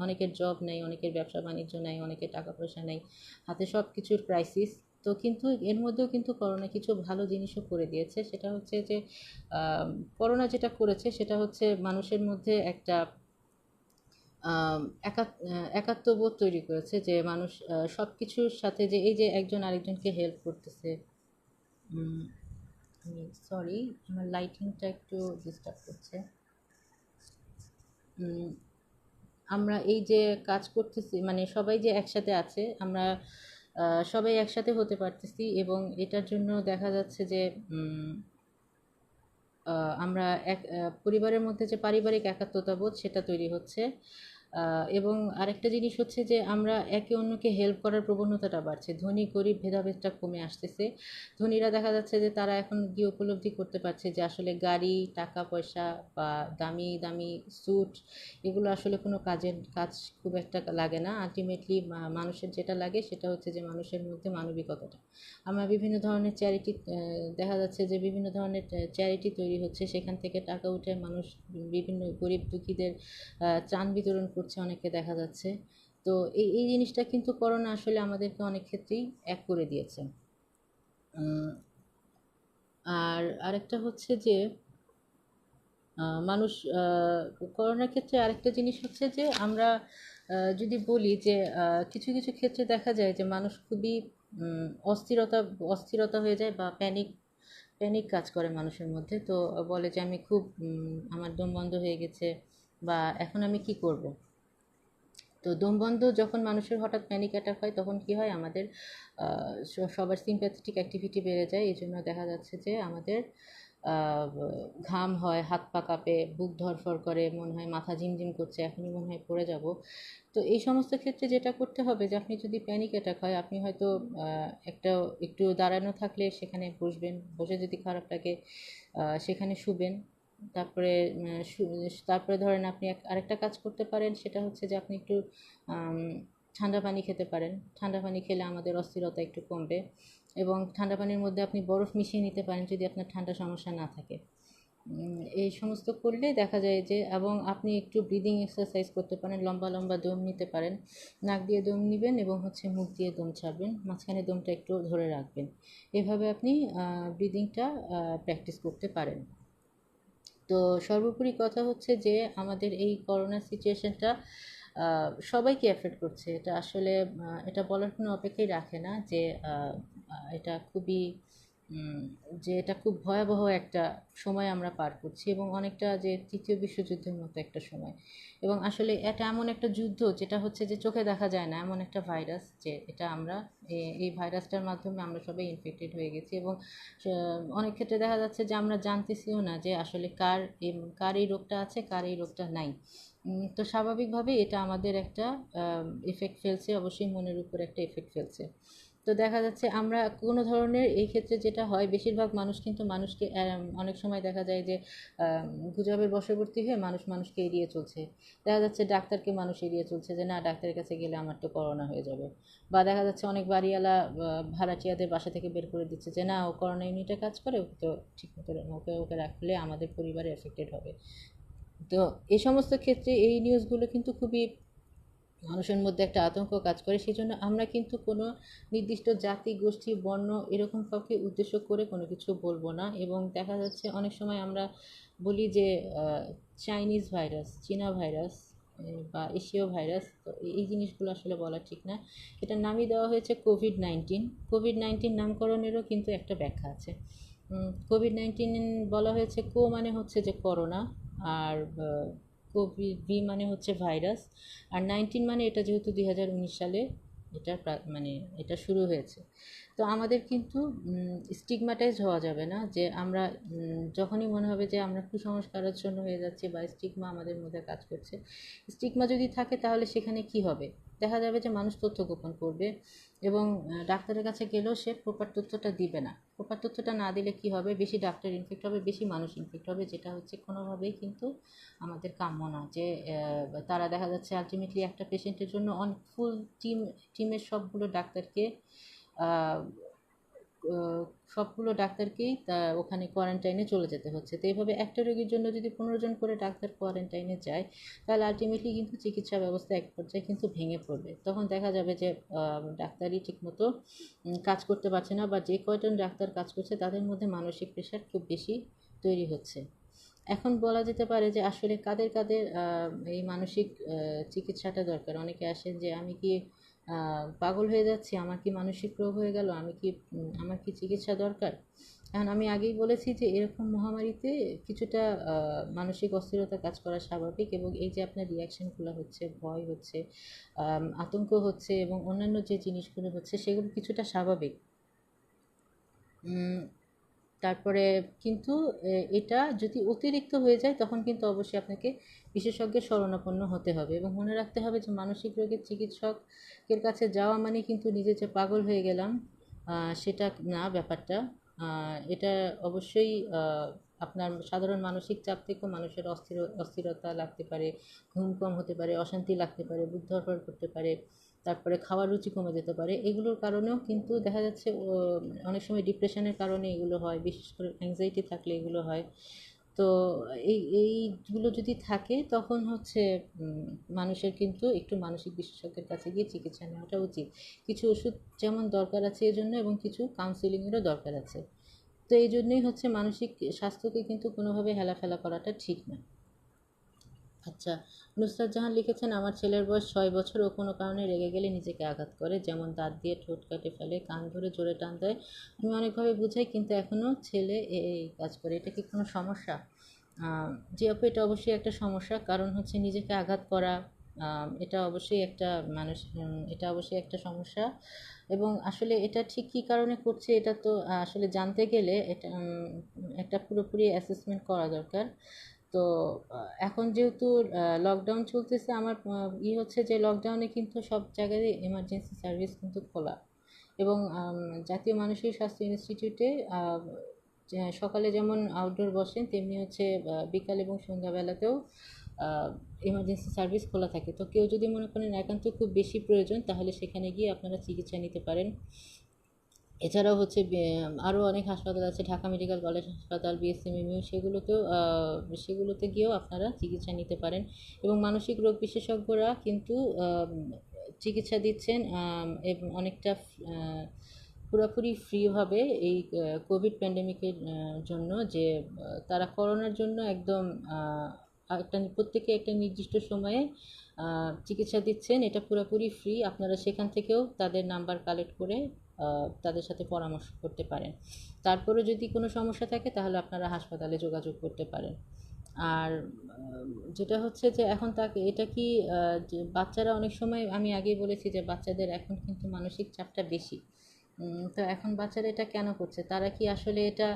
A: অনেকের জব নেই, অনেকের ব্যবসা বাণিজ্য নেই, অনেকের টাকা পয়সা নেই, হাতে সব কিছুর ক্রাইসিস। তো কিন্তু এর মধ্যেও কিন্তু করোনা কিছু ভালো জিনিসও করে দিয়েছে। সেটা হচ্ছে যে করোনা যেটা করেছে সেটা হচ্ছে মানুষের মধ্যে একটা আম একাত্মবোধ তৈরি করেছে, যে মানুষ সব কিছুর সাথে, যে এই যে একজন আরেকজনকে হেল্প করতেছে। উম, আমি সরি, আমার লাইটিংটা একটু ডিস্টার্ব করছে। উম, আমরা এই যে কাজ করতেছি, মানে সবাই যে একসাথে আছে, আমরা সবাই একসাথে হতে পারতেছি, এবং এটার জন্য দেখা যাচ্ছে যে আমরা পরিবারের মধ্যে যে পারিবারিক একাত্মতাবোধ সেটা তৈরি হচ্ছে। এবং আরেকটা জিনিস হচ্ছে যে আমরা একে অন্যকে হেল্প করার প্রবণতাটা বাড়ছে, ধনী গরিব ভেদাভেদটা কমে আসতেছে। ধনীরা দেখা যাচ্ছে যে তারা এখন গিয়ে উপলব্ধি করতে পারছে যে আসলে গাড়ি, টাকা পয়সা, বা দামি দামি স্যুট, এগুলো আসলে কোনো কাজ খুব একটা লাগে না। আলটিমেটলি মানুষের যেটা লাগে সেটা হচ্ছে যে মানুষের মধ্যে মানবিকতাটা। আমরা বিভিন্ন ধরনের চ্যারিটি, দেখা যাচ্ছে যে বিভিন্ন ধরনের চ্যারিটি তৈরি হচ্ছে, সেখান থেকে টাকা উঠে মানুষ বিভিন্ন গরিব দুঃখীদের ত্রাণ বিতরণ করছে, অনেকে দেখা যাচ্ছে। তো এই জিনিসটা কিন্তু করোনা আসলে আমাদেরকে অনেক ক্ষেত্রেই এক করে দিয়েছে। আর আরেকটা হচ্ছে যে মানুষ করোনার ক্ষেত্রে আরেকটা জিনিস হচ্ছে যে আমরা যদি বলি যে কিছু কিছু ক্ষেত্রে দেখা যায় যে মানুষ খুবই অস্থিরতা অস্থিরতা হয়ে যায় বা প্যানিক প্যানিক কাজ করে মানুষের মধ্যে। তো বলে যে আমি খুব আমার দম বন্ধ হয়ে গেছে বা এখন আমি কি করব। তো দম বন্ধ যখন মানুষের হঠাৎ প্যানিক অ্যাটাক হয় তখন কি হয় আমাদের সবার সিম্প্যাথেটিক অ্যাক্টিভিটি বেড়ে যায়। এই জন্য দেখা যাচ্ছে যে আমাদের ঘাম হয়, হাত পা কাঁপে, বুক ধড়ফড় করে, মনে হয় মাথা ঝিমঝিম করছে, এখনই মনে হয় পড়ে যাব। তো এই সমস্ত ক্ষেত্রে যেটা করতে হবে যে আপনি যদি প্যানিক অ্যাটাক হয় আপনি হয়তো একটা একটু দাঁড়ানো থাকলে সেখানে বসবেন, বসে যদি খারাপ লাগে সেখানে শুবেন। তারপরে তারপরে ধরেন আপনি আরেকটা কাজ করতে পারেন, সেটা হচ্ছে যে আপনি একটু ঠান্ডা পানি খেতে পারেন। ঠান্ডা পানি খেলে আমাদের অস্থিরতা একটু কমবে এবং ঠান্ডা পানির মধ্যে আপনি বরফ মিশিয়ে নিতে পারেন যদি আপনার ঠান্ডা সমস্যা না থাকে। এই সমস্ত করলে দেখা যায় যে, এবং আপনি একটু ব্রিদিং এক্সারসাইজ করতে পারেন, লম্বা লম্বা দম নিতে পারেন। নাক দিয়ে দম নিবেন এবং হচ্ছে মুখ দিয়ে দম ছাড়বেন, মাঝখানে দমটা একটু ধরে রাখবেন। এভাবে আপনি ব্রিদিংটা প্র্যাকটিস করতে পারেন। তো সর্বোপরি কথা হচ্ছে যে আমাদের এই করোনা সিচুয়েশনটা সবাইকে অ্যাফেক্ট করছে। এটা আসলে এটা বলার কোনো অপেক্ষাই রাখে না যে এটা খুবই যে এটা খুব ভয়াবহ একটা সময় আমরা পার করছি এবং অনেকটা যে তৃতীয় বিশ্বযুদ্ধের মতো একটা সময়। এবং আসলে এটা এমন একটা যুদ্ধ যেটা হচ্ছে যে চোখে দেখা যায় না, এমন একটা ভাইরাস যে এটা আমরা এই ভাইরাসটার মাধ্যমে আমরা সবাই ইনফেক্টেড হয়ে গেছি এবং অনেক ক্ষেত্রে দেখা যাচ্ছে যে আমরা জানতেছিও না যে আসলে কার এই রোগটা আছে, কার এই রোগটা নাই। তো স্বাভাবিকভাবেই এটা আমাদের একটা এফেক্ট ফেলছে, অবশ্যই মনের উপর একটা এফেক্ট ফেলছে। তো দেখা যাচ্ছে আমরা কোনো ধরনের এই ক্ষেত্রে যেটা হয় বেশিরভাগ মানুষ কিন্তু মানুষকে অনেক সময় দেখা যায় যে গুজবের বশবর্তী হয়ে মানুষ মানুষকে এড়িয়ে চলছে। দেখা যাচ্ছে ডাক্তারকে মানুষ এড়িয়ে চলছে যে না, ডাক্তারের কাছে গেলে আমার তো করোনা হয়ে যাবে। বা দেখা যাচ্ছে অনেক বাড়িওয়ালা ভাড়াটিয়াদের বাসা থেকে বের করে দিচ্ছে যে না, ও করোনা ইউনিটে কাজ করে, ওকে তো ঠিক মতো ওকে ওকে রাখলে আমাদের পরিবারে এফেক্টেড হবে। তো এই সমস্ত ক্ষেত্রে এই নিউজগুলো কিন্তু খুবই মানুষের মধ্যে একটা আতঙ্ক কাজ করে। সেজন্য আমরা কিন্তু কোনো নির্দিষ্ট জাতি, গোষ্ঠী, বর্ণ এরকম কাউকে উদ্দেশ্য করে কোনো কিছু বলবো না। এবং দেখা যাচ্ছে অনেক সময় আমরা বলি যে চাইনিজ ভাইরাস, চীনা ভাইরাস বা এশীয় ভাইরাস। তো এই জিনিসগুলো আসলে বলা ঠিক না। এটার নামই দেওয়া হয়েছে কোভিড-19। কোভিড-19 নামকরণেরও কিন্তু একটা ব্যাখ্যা আছে। কোভিড-19 বলা হয়েছে, মানে হচ্ছে যে করোনা, আর কোভিড মানে হচ্ছে ভাইরাস, আর 19 মানে এটা যেহেতু 2019 সালে এটা মানে এটা শুরু হয়েছে। তো আমাদের কিন্তু স্টিগমাটাইজ হওয়া যাবে না যে আমরা যখনই মনে হবে যে আমরা কুসংস্কারাচ্ছন্ন হয়ে যাচ্ছি বা স্টিগমা আমাদের মধ্যে কাজ করছে। স্টিগমা যদি থাকে তাহলে সেখানে কি হবে, দেখা যাবে যে মানুষ তথ্য গোপন করবে এবং ডাক্তারের কাছে গেলেও সে প্রপার তথ্যটা দিবে না। প্রপার তথ্যটা না দিলে কি হবে, বেশি ডাক্তার ইনফেক্ট হবে, বেশি মানুষ ইনফেক্ট হবে, যেটা হচ্ছে কোনোভাবেই কিন্তু আমাদের কাম্য না। যে তারা দেখা যাচ্ছে আলটিমেটলি একটা পেশেন্টের জন্য ফুল টিমের সবগুলো ডাক্তারকে আহ, আহ, সবগুলো ডাক্তারকেই ওখানে কোয়ারেন্টাইনে চলে যেতে হচ্ছে। তো এইভাবে একটা রোগীর জন্য যদি 15 জন করে ডাক্তার কোয়ারেন্টাইনে যায় তাহলে আলটিমেটলি কিন্তু চিকিৎসা ব্যবস্থা এক পর্যায়ে কিন্তু ভেঙে পড়বে। তখন দেখা যাবে যে ডাক্তারই ঠিকমতো কাজ করতে পারছে না বা যে কয়জন ডাক্তার কাজ করছে তাদের মধ্যে মানসিক প্রেশার খুব বেশি তৈরি হচ্ছে। এখন বলা যেতে পারে যে আসলে কাদের কাদের এই মানসিক চিকিৎসাটা দরকার। অনেকে আসেন যে আমি কি পাগল হয়ে যাচ্ছি, আমার কি মানসিক রোগ হয়ে গেল, আমার কি চিকিৎসা দরকার। এখন আমি আগেই বলেছি যে এরকম মহামারীতে কিছুটা মানসিক অস্থিরতা কাজ করা স্বাভাবিক এবং এই যে আপনার রিয়াকশানগুলো হচ্ছে, ভয় হচ্ছে, আতঙ্ক হচ্ছে এবং অন্যান্য যে জিনিসগুলো হচ্ছে সেগুলো কিছুটা স্বাভাবিক। তারপরে কিন্তু এটা যদি অতিরিক্ত হয়ে যায় তখন কিন্তু অবশ্যই আপনাকে বিশেষজ্ঞের শরণাপন্ন হতে হবে এবং মনে রাখতে হবে যে মানসিক রোগের চিকিৎসকের কাছে যাওয়া মানে কিন্তু নিজে যে পাগল হয়ে গেলাম সেটা না ব্যাপারটা। এটা অবশ্যই আপনার সাধারণ মানসিক চাপ থেকেও মানুষের অস্থিরতা লাগতে পারে, ঘুম কম হতে পারে, অশান্তি লাগতে পারে, বুক ধড়ফড় করতে পারে, তারপরে খাওয়ার রুচি কমে যেতে পারে। এগুলোর কারণেও কিন্তু দেখা যাচ্ছে অনেক সময় ডিপ্রেশনের কারণে এগুলো হয়, বিশেষ করে অ্যাংজাইটি থাকলে এগুলো হয়। তো এইগুলো যদি থাকে তখন হচ্ছে মানুষের কিন্তু একটু মানসিক বিশেষজ্ঞের কাছে গিয়ে চিকিৎসা নেওয়াটা উচিত। কিছু ওষুধ যেমন দরকার আছে এজন্য এবং কিছু কাউন্সিলিংয়েরও দরকার আছে। তো এই জন্যই হচ্ছে মানসিক স্বাস্থ্যকে কিন্তু কোনোভাবে হেলাফেলা করাটা ঠিক না। আচ্ছা, নুসরাত জাহান লিখেছেন, আমার ছেলের বয়স 6 বছর, ও কোনো কারণে রেগে গেলে নিজেকে আঘাত করে, যেমন দাঁত দিয়ে ঠোঁট কেটে ফেলে, কান ধরে জোরে টান দেয়। আমি অনেকভাবে বুঝাই কিন্তু এখনও ছেলে এই কাজ করে। এটা কি কোনো সমস্যা? জি আপু, এটা অবশ্যই একটা সমস্যা। কারণ হচ্ছে নিজেকে আঘাত করা, এটা অবশ্যই একটা এটা অবশ্যই একটা সমস্যা। এবং আসলে এটা ঠিক কী কারণে করছে এটা তো আসলে জানতে গেলে এটা একটা পুরোপুরি অ্যাসেসমেন্ট করা দরকার। তো এখন যেহেতু লকডাউন চলতেছে, আমার হচ্ছে যে লকডাউনে কিন্তু সব জায়গায় এমার্জেন্সি সার্ভিস কিন্তু খোলা। এবং জাতীয় মানসিক স্বাস্থ্য ইনস্টিটিউটে সকালে যেমন আউটডোর বসেন, তেমনি হচ্ছে বিকাল এবং সন্ধ্যাবেলাতেও এমার্জেন্সি সার্ভিস খোলা থাকে। তো কেউ যদি মনে করেন একান্ত খুব বেশি প্রয়োজন, তাহলে সেখানে গিয়ে আপনারা চিকিৎসা নিতে পারেন। এছাড়াও হচ্ছে আরও অনেক হাসপাতাল আছে, ঢাকা মেডিকেল কলেজ হাসপাতাল, বিএসএমএমইউ, সেগুলোতে গিয়েও আপনারা চিকিৎসা নিতে পারেন। এবং মানসিক রোগ বিশেষজ্ঞরা কিন্তু চিকিৎসা দিচ্ছেন এবং অনেকটা পুরোপুরি ফ্রিভাবে এই কোভিড প্যান্ডেমিকের জন্য, যে তারা করোনার জন্য একদম প্রত্যেকে একটা নির্দিষ্ট সময়ে চিকিৎসা দিচ্ছেন। এটা পুরোপুরি ফ্রি। আপনারা সেখান থেকেও তাদের নাম্বার কালেক্ট করে তাদের সাথে পরামর্শ করতে পারেন। তারপরে যদি কোনো সমস্যা থাকে তাহলে আপনারা হাসপাতালে যোগাযোগ করতে পারেন। আর যেটা হচ্ছে যে এখন এটা কি যে বাচ্চারা অনেক সময়, আমি আগেই বলেছি যে বাচ্চাদের এখন কিন্তু মানসিক চাপটা বেশি। তো এখন বাচ্চারা এটা কেন করছে? তারা কি আসলে এটা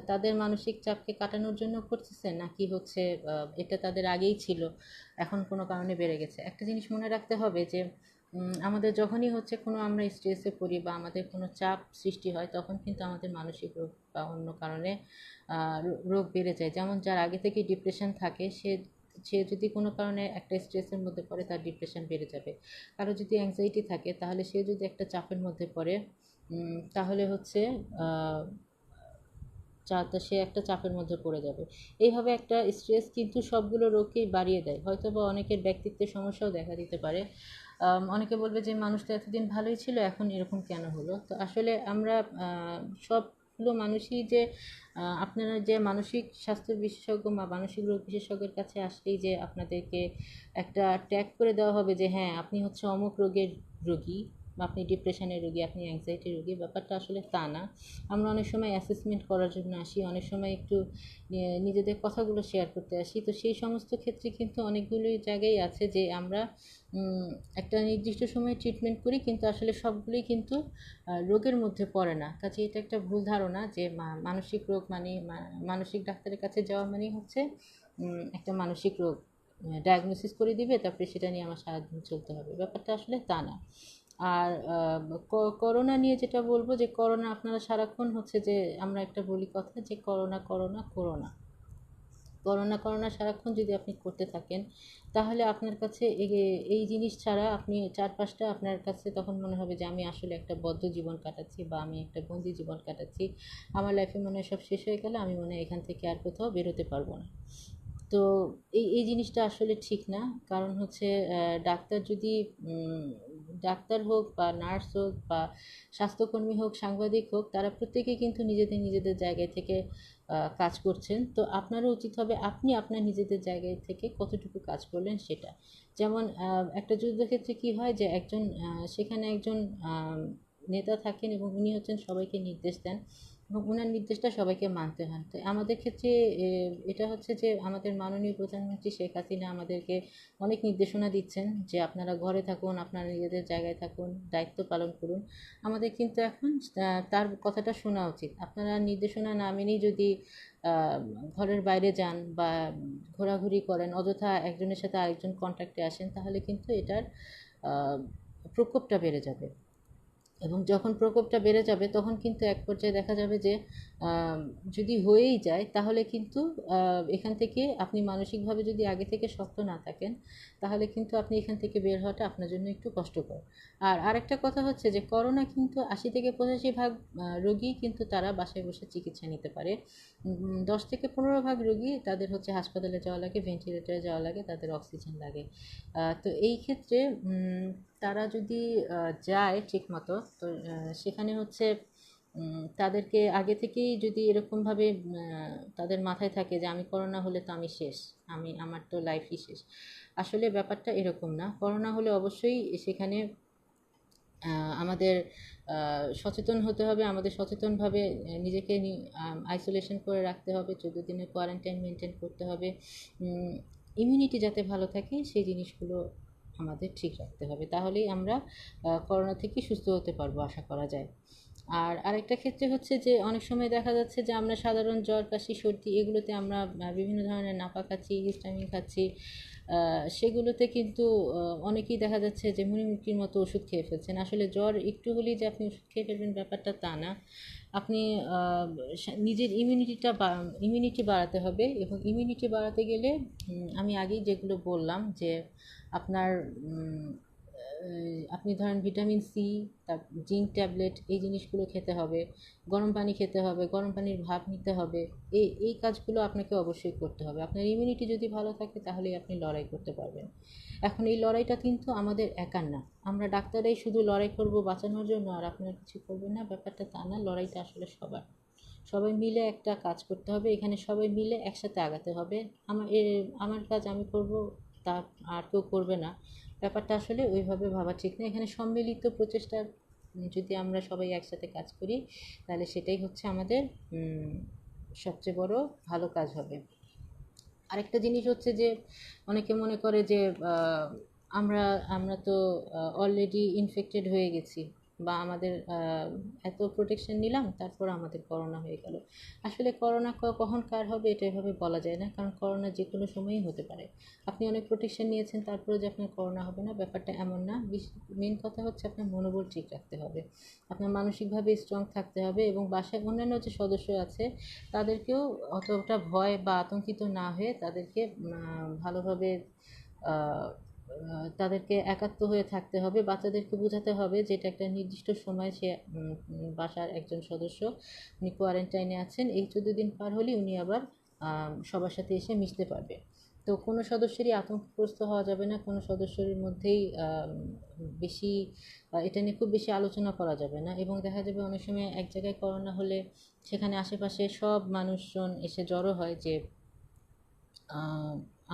A: তাদের মানসিক চাপকে কাটানোর জন্য করতেছে, নাকি হচ্ছে এটা তাদের আগেই ছিল, এখন কোনো কারণে বেড়ে গেছে? একটা জিনিস মনে রাখতে হবে যে আমাদের যখনই হচ্ছে কোনো আমরা স্ট্রেসে পড়ি বা আমাদের কোনো চাপ সৃষ্টি হয়, তখন কিন্তু আমাদের মানসিক রোগ বা অন্য কারণে রোগ বেড়ে যায়। যেমন যার আগে থেকে ডিপ্রেশন থাকে, সে সে যদি কোনো কারণে একটা স্ট্রেসের মধ্যে পড়ে, তার ডিপ্রেশন বেড়ে যাবে। কারো যদি অ্যাংজাইটি থাকে, তাহলে সে যদি একটা চাপের মধ্যে পড়ে, তাহলে হচ্ছে সে একটা চাপের মধ্যে পড়ে যাবে। এইভাবে একটা স্ট্রেস কিন্তু সবগুলো রোগকেই বাড়িয়ে দেয়। হয়তো বা অনেকের ব্যক্তিত্বের সমস্যাও দেখা দিতে পারে। অনেকে বলবে যে মানুষ তো এতদিন ভালোই ছিল, এখন এরকম কেন হলো? তো আসলে আমরা সবগুলো মানুষই যে আপনারা যে মানসিক স্বাস্থ্য বিশেষজ্ঞ বা মানসিক রোগ বিশেষজ্ঞের কাছে আসলেই যে আপনাদেরকে একটা ট্যাগ করে দেওয়া হবে যে হ্যাঁ, আপনি হচ্ছে অমুক রোগের রোগী, বা আপনি ডিপ্রেশনের রোগী, আপনি অ্যাংজাইটির রোগী, ব্যাপারটা আসলে তা না। আমরা অনেক সময় অ্যাসেসমেন্ট করার জন্য আসি, অনেক সময় একটু নিজেদের কথাগুলো শেয়ার করতে আসি। তো সেই সমস্ত ক্ষেত্রে কিন্তু অনেকগুলোই জায়গায় আছে যে আমরা একটা নির্দিষ্ট সময়ে ট্রিটমেন্ট করি, কিন্তু আসলে সবগুলোই কিন্তু রোগের মধ্যে পড়ে না। কাজে এটা একটা ভুল ধারণা যে মানসিক রোগ মানে মানসিক ডাক্তারের কাছে যাওয়া মানেই হচ্ছে একটা মানসিক রোগ ডায়াগনোসিস করে দিবে, তারপরে সেটা নিয়ে আমার সারাদিন চলতে হবে। ব্যাপারটা আসলে তা না। আর করোনা নিয়ে যেটা বলবো, যে করোনা আপনারা সারাক্ষণ হচ্ছে যে আমরা একটা বলি কথা যে corona corona corona corona corona সারাক্ষণ যদি আপনি করতে থাকেন, তাহলে আপনার কাছে এই জিনিস ছাড়া আপনি চারপাশটা আপনার কাছে তখন মনে হবে যে আমি আসলে একটা বদ্ধ জীবন কাটাচ্ছি, বা আমি একটা বন্দি জীবন কাটাচ্ছি। আমার লাইফে মনে হয় সব শেষ হয়ে গেলে, আমি মনে হয় এখান থেকে আর কোথাও বেরোতে পারবো না। তো এই জিনিসটা আসলে ঠিক না। কারণ হচ্ছে ডাক্তার যদি ডাক্তার হোক বা নার্স হোক বা স্বাস্থ্যকর্মী হোক, সাংবাদিক হোক, তারা প্রত্যেকেই কিন্তু নিজেদের জায়গায় থেকে কাজ করছেন। তো আপনারও উচিত হবে আপনি আপনার নিজেদের জায়গায় থেকে কতটুকু কাজ করলেন সেটা। যেমন একটা যুদ্ধক্ষেত্রে কী হয় যে সেখানে একজন নেতা থাকেন এবং উনি হচ্ছেন সবাইকে নির্দেশ দেন, এবং ওনার নির্দেশটা সবাইকে মানতে হয়। তো আমাদের ক্ষেত্রে এটা হচ্ছে যে আমাদের মাননীয় প্রধানমন্ত্রী শেখ হাসিনা আমাদেরকে অনেক নির্দেশনা দিচ্ছেন যে আপনারা ঘরে থাকুন, আপনারা নিজেদের জায়গায় থাকুন, দায়িত্ব পালন করুন। আমাদের কিন্তু এখন তার কথাটা শোনা উচিত। আপনারা নির্দেশনা না মেনেই যদি ঘরের বাইরে যান বা ঘোরাঘুরি করেন, অযথা একজনের সাথে আরেকজন কন্ট্যাক্টে আসেন, তাহলে কিন্তু এটার প্রকোপটা বেড়ে যাবে। এবং যখন প্রকোপটা বেড়ে যাবে, তখন কিন্তু এক পর্যায়ে দেখা যাবে যে যদি হয়েই যায়, তাহলে কিন্তু এখান থেকে আপনি মানসিকভাবে যদি আগে থেকে শক্ত না থাকেন, তাহলে কিন্তু আপনি এখান থেকে বের হওয়াটা আপনার জন্য একটু কষ্টকর। আর আরেকটা কথা হচ্ছে যে করোনা কিন্তু 80 থেকে 85 ভাগ রোগী কিন্তু তারা বাসায় বসে চিকিৎসা নিতে পারে। 10 থেকে 15 ভাগ রোগী তাদের হচ্ছে হাসপাতালে যাওয়া লাগে, ভেন্টিলেটরে যাওয়া লাগে, তাদের অক্সিজেন লাগে। তো এই ক্ষেত্রে তারা যদি যায় ঠিকমতো, তো সেখানে হচ্ছে তাদেরকে আগে থেকেই যদি এরকমভাবে তাদের মাথায় থাকে যে আমি করোনা হলে তো আমি শেষ, আমার তো লাইফই শেষ। আসলে ব্যাপারটা এরকম না। করোনা হলে অবশ্যই সেখানে আমাদের সচেতন হতে হবে, আমাদের সচেতনভাবে নিজেকে আইসোলেশন করে রাখতে হবে, 14 দিনের কোয়ারেন্টাইন মেনটেন করতে হবে। ইমিউনিটি যাতে ভালো থাকে সেই জিনিসগুলো আমাদের ঠিক রাখতে হবে, তাহলেই আমরা করোনা থেকে সুস্থ হতে পারবো আশা করা যায়। আর আরেকটা ক্ষেত্রে হচ্ছে যে অনেক সময় দেখা যাচ্ছে যে আমরা সাধারণ জ্বর কাশি সর্দি এগুলোতে আমরা বিভিন্ন ধরনের নাপা খাচ্ছি, হিস্টামিন খাচ্ছি, সেগুলোতে কিন্তু অনেকেই দেখা যাচ্ছে যে মুড়িমুড়কির মতো ওষুধ খেয়ে ফেলছেন। আসলে জ্বর একটু হলেই যে আপনি ওষুধ খেয়ে ফেলবেন ব্যাপারটা তা না। আপনি নিজের ইমিউনিটি বাড়াতে হবে, এবং ইমিউনিটি বাড়াতে গেলে আমি আগেই যেগুলো বললাম যে আপনার আপনি ধরেন ভিটামিন সি, জিঙ্ক ট্যাবলেট এই জিনিসগুলো খেতে হবে, গরম পানি খেতে হবে, গরম পানির ভাপ নিতে হবে। এই কাজগুলো আপনাকে অবশ্যই করতে হবে। আপনার ইমিউনিটি যদি ভালো থাকে তাহলেই আপনি লড়াই করতে পারবেন। এখন এই লড়াইটা কিন্তু আমাদের একার না, আমরা ডাক্তারাই শুধু লড়াই করব বাঁচানোর জন্য আর আপনার কিছু করবেন না, ব্যাপারটা তা না। লড়াইটা আসলে সবার, সবাই মিলে একটা কাজ করতে হবে, এখানে সবাই মিলে একসাথে আগাতে হবে। আমার কাজ আমি করব, তা আর কেউ করবে না, ব্যাপারটা আসলে ওইভাবে ভাবা ঠিক না। এখানে সম্মিলিত প্রচেষ্টা যদি আমরা সবাই একসাথে কাজ করি তাহলে সেটাই হচ্ছে আমাদের সবচেয়ে বড় ভালো কাজ হবে। আরেকটা জিনিস হচ্ছে যে অনেকে মনে করে যে আমরা আমরা তো অলরেডি ইনফেক্টেড হয়ে গেছি, বা আমাদের এত প্রোটেকশন নিলাম তারপর আমাদের করোনা হয়ে গেল। আসলে করোনা কখন কার হবে এটা এভাবে বলা যায় না, কারণ করোনা যে কোনো সময়ই হতে পারে। আপনি অনেক প্রোটেকশন নিয়েছেন তারপরে যে আপনার করোনা হবে না, ব্যাপারটা এমন না। মেন কথা হচ্ছে আপনার মনোবল ঠিক রাখতে হবে, আপনার মানসিকভাবে স্ট্রং থাকতে হবে, এবং বাসায় অন্যান্য যে সদস্য আছে তাদেরকেও অতটা ভয় বা আতঙ্কিত না হয়ে তাদেরকে ভালোভাবে তাদেরকে একাত্ম হয়ে থাকতে হবে। বাচ্চাদেরকে বোঝাতে হবে যে এটা একটা নির্দিষ্ট সময়, সে বাসার একজন সদস্য, উনি কোয়ারেন্টাইনে আছেন, এই 14 দিন পার হলেই উনি আবার সবার সাথে এসে মিশতে পারবে। তো কোনো সদস্যেরই আতঙ্কগ্রস্ত হওয়া যাবে না, কোনো সদস্যের মধ্যেই বেশি এটা নিয়ে খুব বেশি আলোচনা করা যাবে না। এবং দেখা যাবে অনেক সময় এক জায়গায় করোনা হলে সেখানে আশেপাশে সব মানুষজন এসে জড়ো হয় যে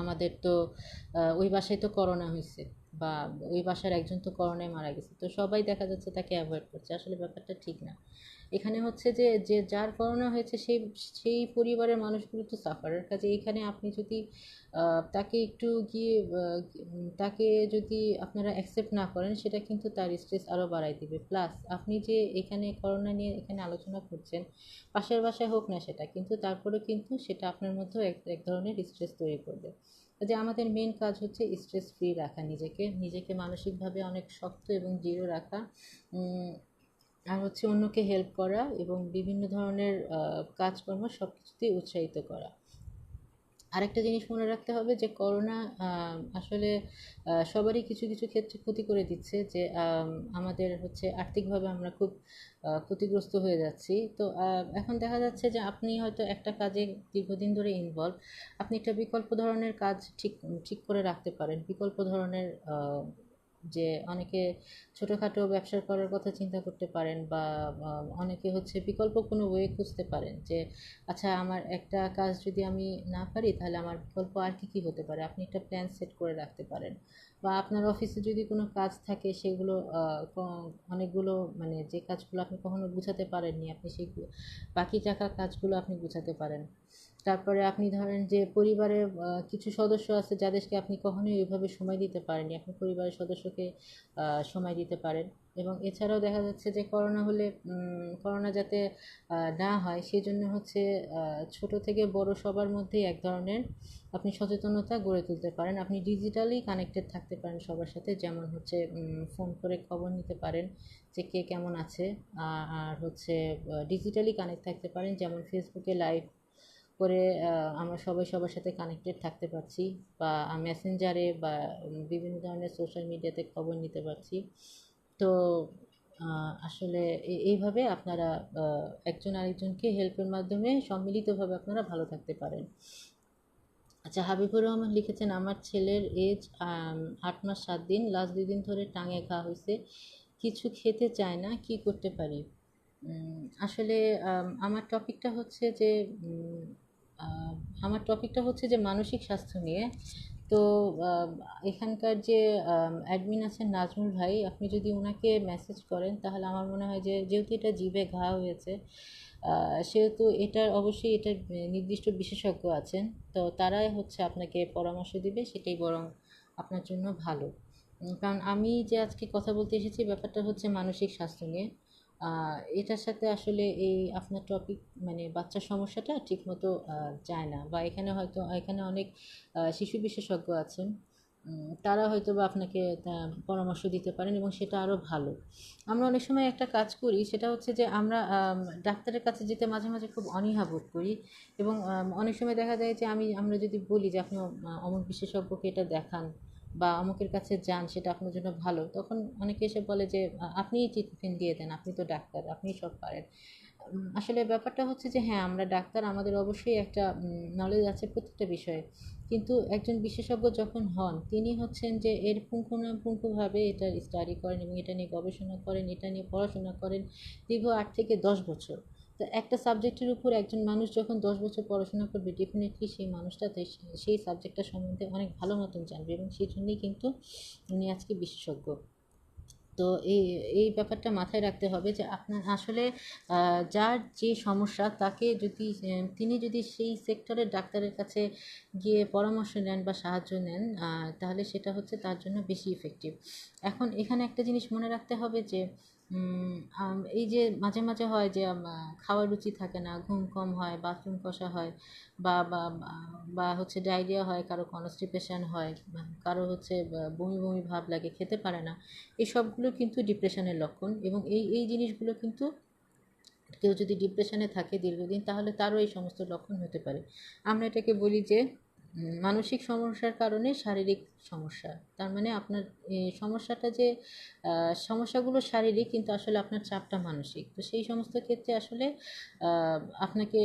A: আমাদের তো ওই বাসায় তো করোনা হয়েছে, বা ওই বাসার একজন তো করোনায় মারা গেছে, তো সবাই দেখা যাচ্ছে তাকে অ্যাভয়েড করছে। আসলে ব্যাপারটা ঠিক না। এখানে হচ্ছে যে যে যার করোনা হয়েছে সেই সেই পরিবারের মানুষগুলো তো সাফারার, কাজে এখানে আপনি যদি তাকে একটু গিয়ে তাকে যদি আপনারা অ্যাকসেপ্ট না করেন সেটা কিন্তু তার স্ট্রেস আরও বাড়াই দিবে। প্লাস আপনি যে এখানে করোনা নিয়ে এখানে আলোচনা করছেন, পাশের বাসায় হোক না সেটা, কিন্তু তারপরেও কিন্তু সেটা আপনার মধ্যেও এক এক ধরনের স্ট্রেস তৈরি করবে। যে আমাদের মেন কাজ হচ্ছে স্ট্রেস ফ্রি রাখা, নিজেকে নিজেকে মানসিকভাবে অনেক শক্ত এবং দৃঢ় রাখা, আর হচ্ছে অন্যকে হেল্প করা, এবং বিভিন্ন ধরনের কাজকর্ম সব কিছুতেই উৎসাহিত করা। আরেকটা জিনিস মনে রাখতে হবে যে করোনা আসলে সবারই কিছু কিছু ক্ষেত্রে ক্ষতি করে দিচ্ছে, যে আমাদের হচ্ছে আর্থিকভাবে আমরা খুব ক্ষতিগ্রস্ত হয়ে যাচ্ছি। তো এখন দেখা যাচ্ছে যে আপনি হয়তো একটা কাজে দীর্ঘদিন ধরে ইনভলভ, আপনি একটা বিকল্প ধরনের কাজ ঠিক ঠিক করে রাখতে পারেন। বিকল্প ধরনের যে অনেকে ছোটোখাটো ব্যবসা করার কথা চিন্তা করতে পারেন, বা অনেকে হচ্ছে বিকল্প কোনো ওয়ে খুঁজতে পারেন যে আচ্ছা আমার একটা কাজ যদি আমি না পারি তাহলে আমার বিকল্প আর কী কী হতে পারে, আপনি একটা প্ল্যান সেট করে রাখতে পারেন। বা আপনার অফিসে যদি কোনো কাজ থাকে সেগুলো অনেকগুলো মানে যে কাজগুলো আপনি কখনো গুছাতে পারেননি, আপনি সেইগুলো বাকি থাকা কাজগুলো আপনি গুছাতে পারেন। তারপরে আপনি ধরেন যে পরিবারের কিছু সদস্য আছে যাদেরকে আপনি কখনোই ওইভাবে সময় দিতে পারেননি, আপনি পরিবারের সদস্যকে সময় দিতে পারেন। এবং এছাড়াও দেখা যাচ্ছে যে করোনা হলে করোনা যাতে না হয় সেই জন্য হচ্ছে ছোট থেকে বড় সবার মধ্যেই এক ধরনের আপনি সচেতনতা গড়ে তুলতে পারেন। আপনি ডিজিটালি কানেক্টেড থাকতে পারেন সবার সাথে, যেমন হচ্ছে ফোন করে খবর নিতে পারেন যে কে কেমন আছে, আর হচ্ছে ডিজিটালি কানেক্ট থাকতে পারেন, যেমন ফেসবুকে লাইভ করে আমরা সবাই সবার সাথে কানেক্টেড থাকতে পারছি, বা মেসেঞ্জারে বা বিভিন্ন ধরনের সোশ্যাল মিডিয়াতে খবর নিতে পারছি। তো আসলে এইভাবে আপনারা একজন আরেকজনকে হেল্পের মাধ্যমে সম্মিলিতভাবে আপনারা ভালো থাকতে পারেন। আচ্ছা, হাবিবুর রহমান লিখেছেন আমার ছেলের এজ 8 মাস 7 দিন, লাস্ট 2 দিন ধরে টাঙে ঘা হয়েছে, কিছু খেতে চায় না, কি করতে পারি? আসলে আমার টপিকটা হচ্ছে যে উম, আহ, আমার টপিকটা হচ্ছে যে মানসিক স্বাস্থ্য নিয়ে। তো আহ, এখানকার যে অ্যাডমিন আছেন নাজমুল ভাই, আপনি যদি ওনাকে মেসেজ করেন তাহলে আমার মনে হয় যে যেহেতু এটা জিভে ঘা হয়েছে, সেহেতু এটার অবশ্যই এটার নির্দিষ্ট বিশেষজ্ঞ আছেন। তো তারাই হচ্ছে আপনাকে পরামর্শ দিবে, সেটাই বরং আপনার জন্য ভালো। কারণ আমি যে আজকে কথা বলতে এসেছি ব্যাপারটা হচ্ছে মানসিক স্বাস্থ্য নিয়ে। এটার সাথে আসলে এই আপনার টপিক মানে বাচ্চার সমস্যাটা ঠিকমতো যায় না, বা এখানে হয়তো এখানে অনেক শিশু বিশেষজ্ঞ আছেন। তারা হয়তো বা আপনাকে পরামর্শ দিতে পারেন এবং সেটা আরও ভালো। আমরা অনেক সময় একটা কাজ করি, সেটা হচ্ছে যে আমরা ডাক্তারের কাছে যেতে মাঝে মাঝে খুব অনীহা বোধ করি। এবং অনেক সময় দেখা যায় যে আমরা যদি বলি যে আপনি অমুক বিশেষজ্ঞকে এটা দেখান বা অমুকের কাছে যান, সেটা আপনার জন্য ভালো, তখন অনেকে এসে বলে যে আপনিই ট্রিটমেন্ট দিয়ে দেন, আপনি তো ডাক্তার, আপনিই সব পারেন। আসলে ব্যাপারটা হচ্ছে যে হ্যাঁ, আমরা ডাক্তার, আমাদের অবশ্যই একটা নলেজ আছে প্রত্যেকটা বিষয়ে। কিন্তু একজন বিশেষজ্ঞ যখন হন, তিনি হচ্ছেন যে এর পুঙ্খানুপুঙ্খভাবে এটা স্টাডি করেন এবং এটা নিয়ে গবেষণা করেন, এটা নিয়ে পড়াশোনা করেন দীর্ঘ 8 থেকে 10 বছর। তো একটা সাবজেক্টের উপর একজন মানুষ যখন 10 বছর পড়াশোনা করবে, ডেফিনেটলি সেই মানুষটাতে সেই সাবজেক্টটা সম্বন্ধে অনেক ভালো মতন জানবে, এবং সেই জন্যই কিন্তু উনি আজকে বিশেষজ্ঞ। তো এই এই ব্যাপারটা মাথায় রাখতে হবে যে আপনার আসলে যার যে সমস্যা, তাকে যদি তিনি যদি সেই সেক্টরের ডাক্তারের কাছে গিয়ে পরামর্শ নেন বা সাহায্য নেন, তাহলে সেটা হচ্ছে তার জন্য বেশি ইফেক্টিভ। এখন এখানে একটা জিনিস মনে রাখতে হবে যে এই যে মাঝে মাঝে হয় যে খাওয়ার রুচি থাকে না, ঘুম কম হয়, বাথরুম কষা হয়, বা বা বা হচ্ছে ডায়রিয়া হয়, কারো কনস্টিপেশন হয়, কারো হচ্ছে বমি বমি ভাব লাগে, খেতে পারে না। এই সবগুলো কিন্তু ডিপ্রেশনের লক্ষণ, এবং এই জিনিসগুলো কিন্তু কেউ যদি ডিপ্রেশনে থাকে দীর্ঘদিন, তাহলে তারও এই সমস্ত লক্ষণ হতে পারে। আমরা এটাকে বলি যে মানসিক সমস্যার কারণে শারীরিক সমস্যা। তার মানে আপনার সমস্যাটা যে সমস্যাগুলো শারীরিক, কিন্তু আসলে আপনার চাপটা মানসিক। তো সেই সমস্ত ক্ষেত্রে আসলে আপনাকে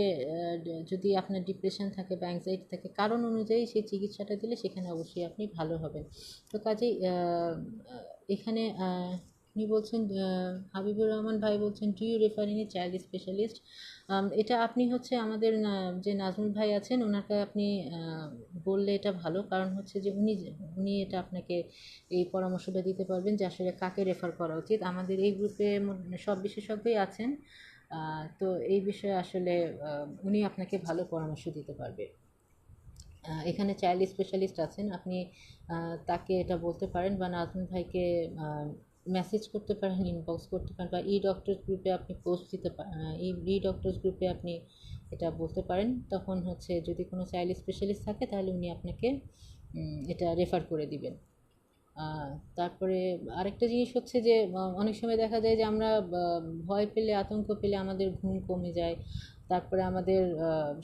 A: যদি আপনার ডিপ্রেশন থাকে বা অ্যাংজাইটি থাকে, কারণ অনুযায়ী সেই চিকিৎসাটা দিলে সেখানে অবশ্যই আপনি ভালো হবেন। তো কাজেই এখানে উনি বলছেন, হাবিবুর রহমান ভাই বলছেন, do you refer any child specialist? এটা আপনি হচ্ছে আমাদের যে নাজমুল ভাই আছেন ওনাকে আপনি বললে এটা ভালো, কারণ হচ্ছে যে উনি এটা আপনাকে এই পরামর্শটা দিতে পারবেন যে আসলে কাকে রেফার করা উচিত। আমাদের এই গ্রুপে সব বিশেষজ্ঞই আছেন। তো এই বিষয়ে আসলে উনি আপনাকে ভালো পরামর্শ দিতে পারবে। এখানে চাইল্ড স্পেশালিস্ট আছেন, আপনি তাকে এটা বলতে পারেন, বা নাজমুল ভাইকে মেসেজ করতে পারেন, ইনবক্স করতে পারেন, বা ই ডক্টরস গ্রুপে আপনি পোস্ট দিতে পারেন। ই ডক্টরস গ্রুপে আপনি এটা বলতে পারেন, তখন হচ্ছে যদি কোনো চাইল্ড স্পেশালিস্ট থাকে তাহলে উনি আপনাকে এটা রেফার করে দিবেন। তারপরে আরেকটা জিনিস হচ্ছে যে অনেক সময় দেখা যায় যে আমরা ভয় পেলে, আতঙ্ক পেলে আমাদের ঘুম কমে যায়। তারপরে আমাদের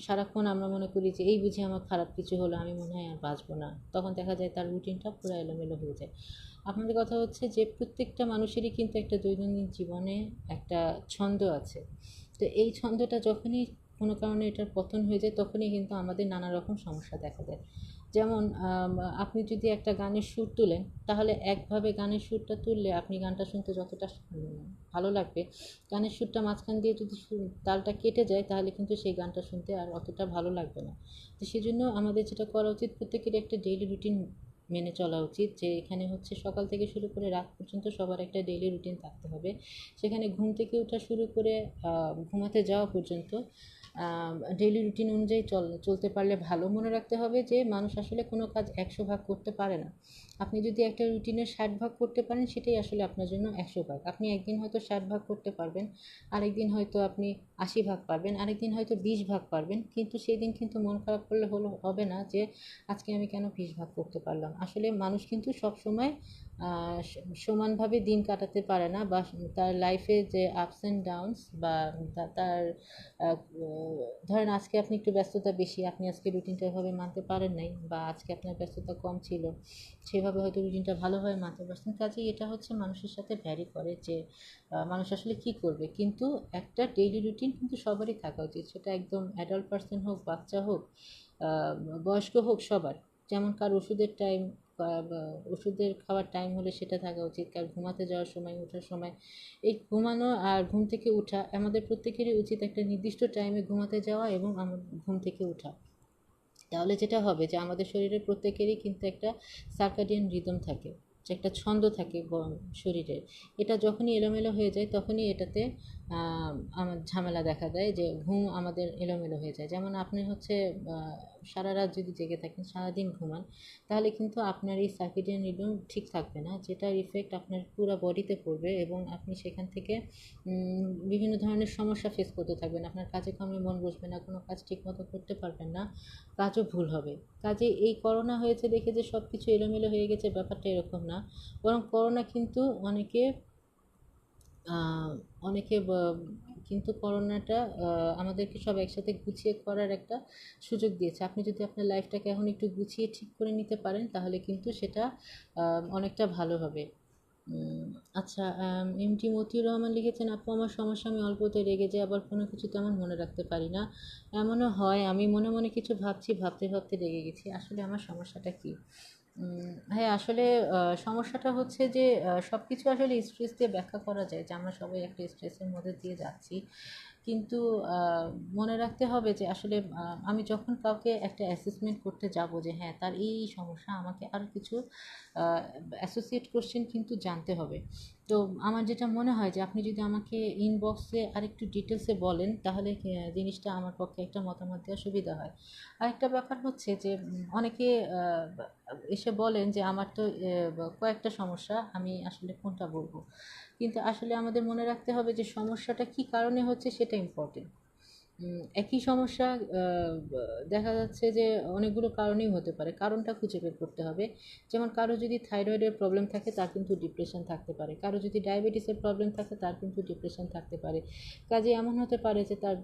A: সারাক্ষণ আমরা মনে করি যে এই বুঝি আমার খারাপ কিছু হলো, আমি মনে হয় আর বাঁচবো না। তখন দেখা যায় তার রুটিনটা পুরো এলোমেলো হয়ে যায়। আপনাদের কথা হচ্ছে যে প্রত্যেকটা মানুষেরই কিন্তু একটা দৈনন্দিন জীবনে একটা ছন্দ আছে। তো এই ছন্দটা যখনই কোনো কারণে এটার পতন হয়ে যায়, তখনই কিন্তু আমাদের নানা রকম সমস্যা দেখা দেয়। যেমন আপনি যদি একটা গানের সুর তুলেন, তাহলে একভাবে গানের সুরটা তুললে আপনি গানটা শুনতে যতটা ভালো লাগবে, গানের সুরটা মাঝখান দিয়ে যদি তালটা কেটে যায়, তাহলে কিন্তু সেই গানটা শুনতে আর অতটা ভালো লাগবে না। তো সেজন্য আমাদের যেটা করা উচিত, প্রত্যেকের একটা ডেইলি রুটিন মেনে চলা উচিত, যে এখানে হচ্ছে সকাল থেকে শুরু করে রাত পর্যন্ত সবার একটা ডেইলি রুটিন থাকতে হবে। সেখানে ঘুম থেকে ওঠা শুরু করে ঘুমাতে যাওয়া পর্যন্ত ডেইলি রুটিন অনুযায়ী চলতে পারলে ভালো। মনে রাখতে হবে যে মানুষ আসলে কোনো কাজ 100 ভাগ করতে পারে না। আপনি যদি একটা রুটিনের 60 ভাগ করতে পারেন, সেটাই আসলে আপনার জন্য 100 ভাগ। আপনি একদিন হয়তো 60 ভাগ করতে পারবেন, আরেকদিন হয়তো আপনি 80 ভাগ পারবেন, আরেকদিন হয়তো 20 ভাগ পারবেন, কিন্তু সেই দিন কিন্তু মন খারাপ করলে হবে না যে আজকে আমি কেন 20 ভাগ করতে পারলাম। আসলে মানুষ কিন্তু সব সময় সমানভাবে দিন কাটাতে পারে না, বা তার লাইফে যে আপস অ্যান্ড ডাউনস, বা তার ধরেন আজকে আপনি একটু ব্যস্ততা বেশি, আপনি আজকে রুটিনটা এভাবে মানতে পারেন নাই, বা আজকে আপনার ব্যস্ততা কম ছিল, সেভাবে হয়তো রুটিনটা ভালোভাবে মানতে পারছেন। কাজেই এটা হচ্ছে মানুষের সাথে ভ্যারি করে যে মানুষ আসলে কি করবে। কিন্তু একটা ডেইলি রুটিন কিন্তু সবারই থাকা উচিত, সেটা একদম অ্যাডাল্ট পার্সন হোক, বাচ্চা হোক, বয়স্ক হোক, সবার। যেমন কার ওষুধের টাইম, ওষুধের খাওয়ার টাইম হলে সেটা থাকা উচিত, কারণ ঘুমাতে যাওয়ার সময়, ওঠার সময়, এই ঘুমানো আর ঘুম থেকে ওঠা আমাদের প্রত্যেকেরই উচিত একটা নির্দিষ্ট টাইমে ঘুমাতে যাওয়া এবং ঘুম থেকে ওঠা। তাহলে যেটা হবে যে আমাদের শরীরের প্রত্যেকেরই কিন্তু একটা সার্কাডিয়ান রিদম থাকে, যে একটা ছন্দ থাকে শরীরের। এটা যখনই এলোমেলো হয়ে যায় তখনই এটাতে আমার ঝামেলা দেখা দেয়, যে ঘুম আমাদের এলোমেলো হয়ে যায়। যেমন আপনি হচ্ছে সারা রাত যদি জেগে থাকেন, সারাদিন ঘুমান, তাহলে কিন্তু আপনার এই সার্কেডিয়ান রিদম ঠিক থাকবে না, যেটার ইফেক্ট আপনার পুরো বডিতে পড়বে এবং আপনি সেখান থেকে বিভিন্ন ধরনের সমস্যা ফেস করতে থাকবেন। আপনার কাজে কামে মন বসবে না, কোনো কাজ ঠিকমতো করতে পারবেন না, কাজও ভুল হবে। কাজে এই করোনা হয়েছে দেখে যে সব কিছু এলোমেলো হয়ে গেছে, ব্যাপারটা এরকম না। বরং করোনা কিন্তু অনেকে কিন্তু করোনাটা আমাদেরকে সব একসাথে গুছিয়ে করার একটা সুযোগ দিয়েছে। আপনি যদি আপনার লাইফটাকে এখন একটু গুছিয়ে ঠিক করে নিতে পারেন, তাহলে কিন্তু সেটা অনেকটা ভালো হবে। আচ্ছা, এমটি মতিউর রহমান লিখেছেন, আপু আমার সমস্যা, আমি অল্পতে রেগে যাই, আবার কোনো কিছু তেমন মনে রাখতে পারি না। এমনও হয় আমি মনে মনে কিছু ভাবছি, ভাবতে ভাবতে রেগে গেছি। আসলে আমার সমস্যাটা কী? হ্যাঁ, আসলে সমস্যাটা হচ্ছে যে সব কিছু আসলে স্ট্রেস দিয়ে ব্যাখ্যা করা যায়, যে আমরা সবাই একটা স্ট্রেসের মধ্যে দিয়ে যাচ্ছি। কিন্তু মনে রাখতে হবে যে আসলে আমি যখন কাউকে একটা অ্যাসেসমেন্ট করতে যাব যে হ্যাঁ তার এই সমস্যা, আমাকে আরও কিছু অ্যাসোসিয়েট কোশ্চেন কিন্তু জানতে হবে। তো আমার যেটা মনে হয় যে আপনি যদি আমাকে ইনবক্সে আরেকটু ডিটেলসে বলেন, তাহলে জিনিসটা আমার পক্ষে একটা মতামত দেওয়া সুবিধা হয়। আরেকটা ব্যাপার হচ্ছে যে অনেকে এসে বলেন যে আমার তো কয়েকটা সমস্যা, আমি আসলে কোনটা বলবো। কিন্তু আসলে আমাদের মনে রাখতে হবে যে সমস্যাটা কী কারণে হচ্ছে সেটা ইম্পর্টেন্ট। একই সমস্যা দেখা যাচ্ছে যে অনেকগুলো কারণেই হতে পারে, কারণটা খুঁজে বের করতে হবে। যেমন কারো যদি থাইরয়েডের প্রবলেম থাকে, তার কিন্তু ডিপ্রেশন থাকতে পারে। কারো যদি ডায়াবেটিসের প্রবলেম থাকে, তার কিন্তু ডিপ্রেশন থাকতে পারে। কাজে এমন হতে পারে যে তার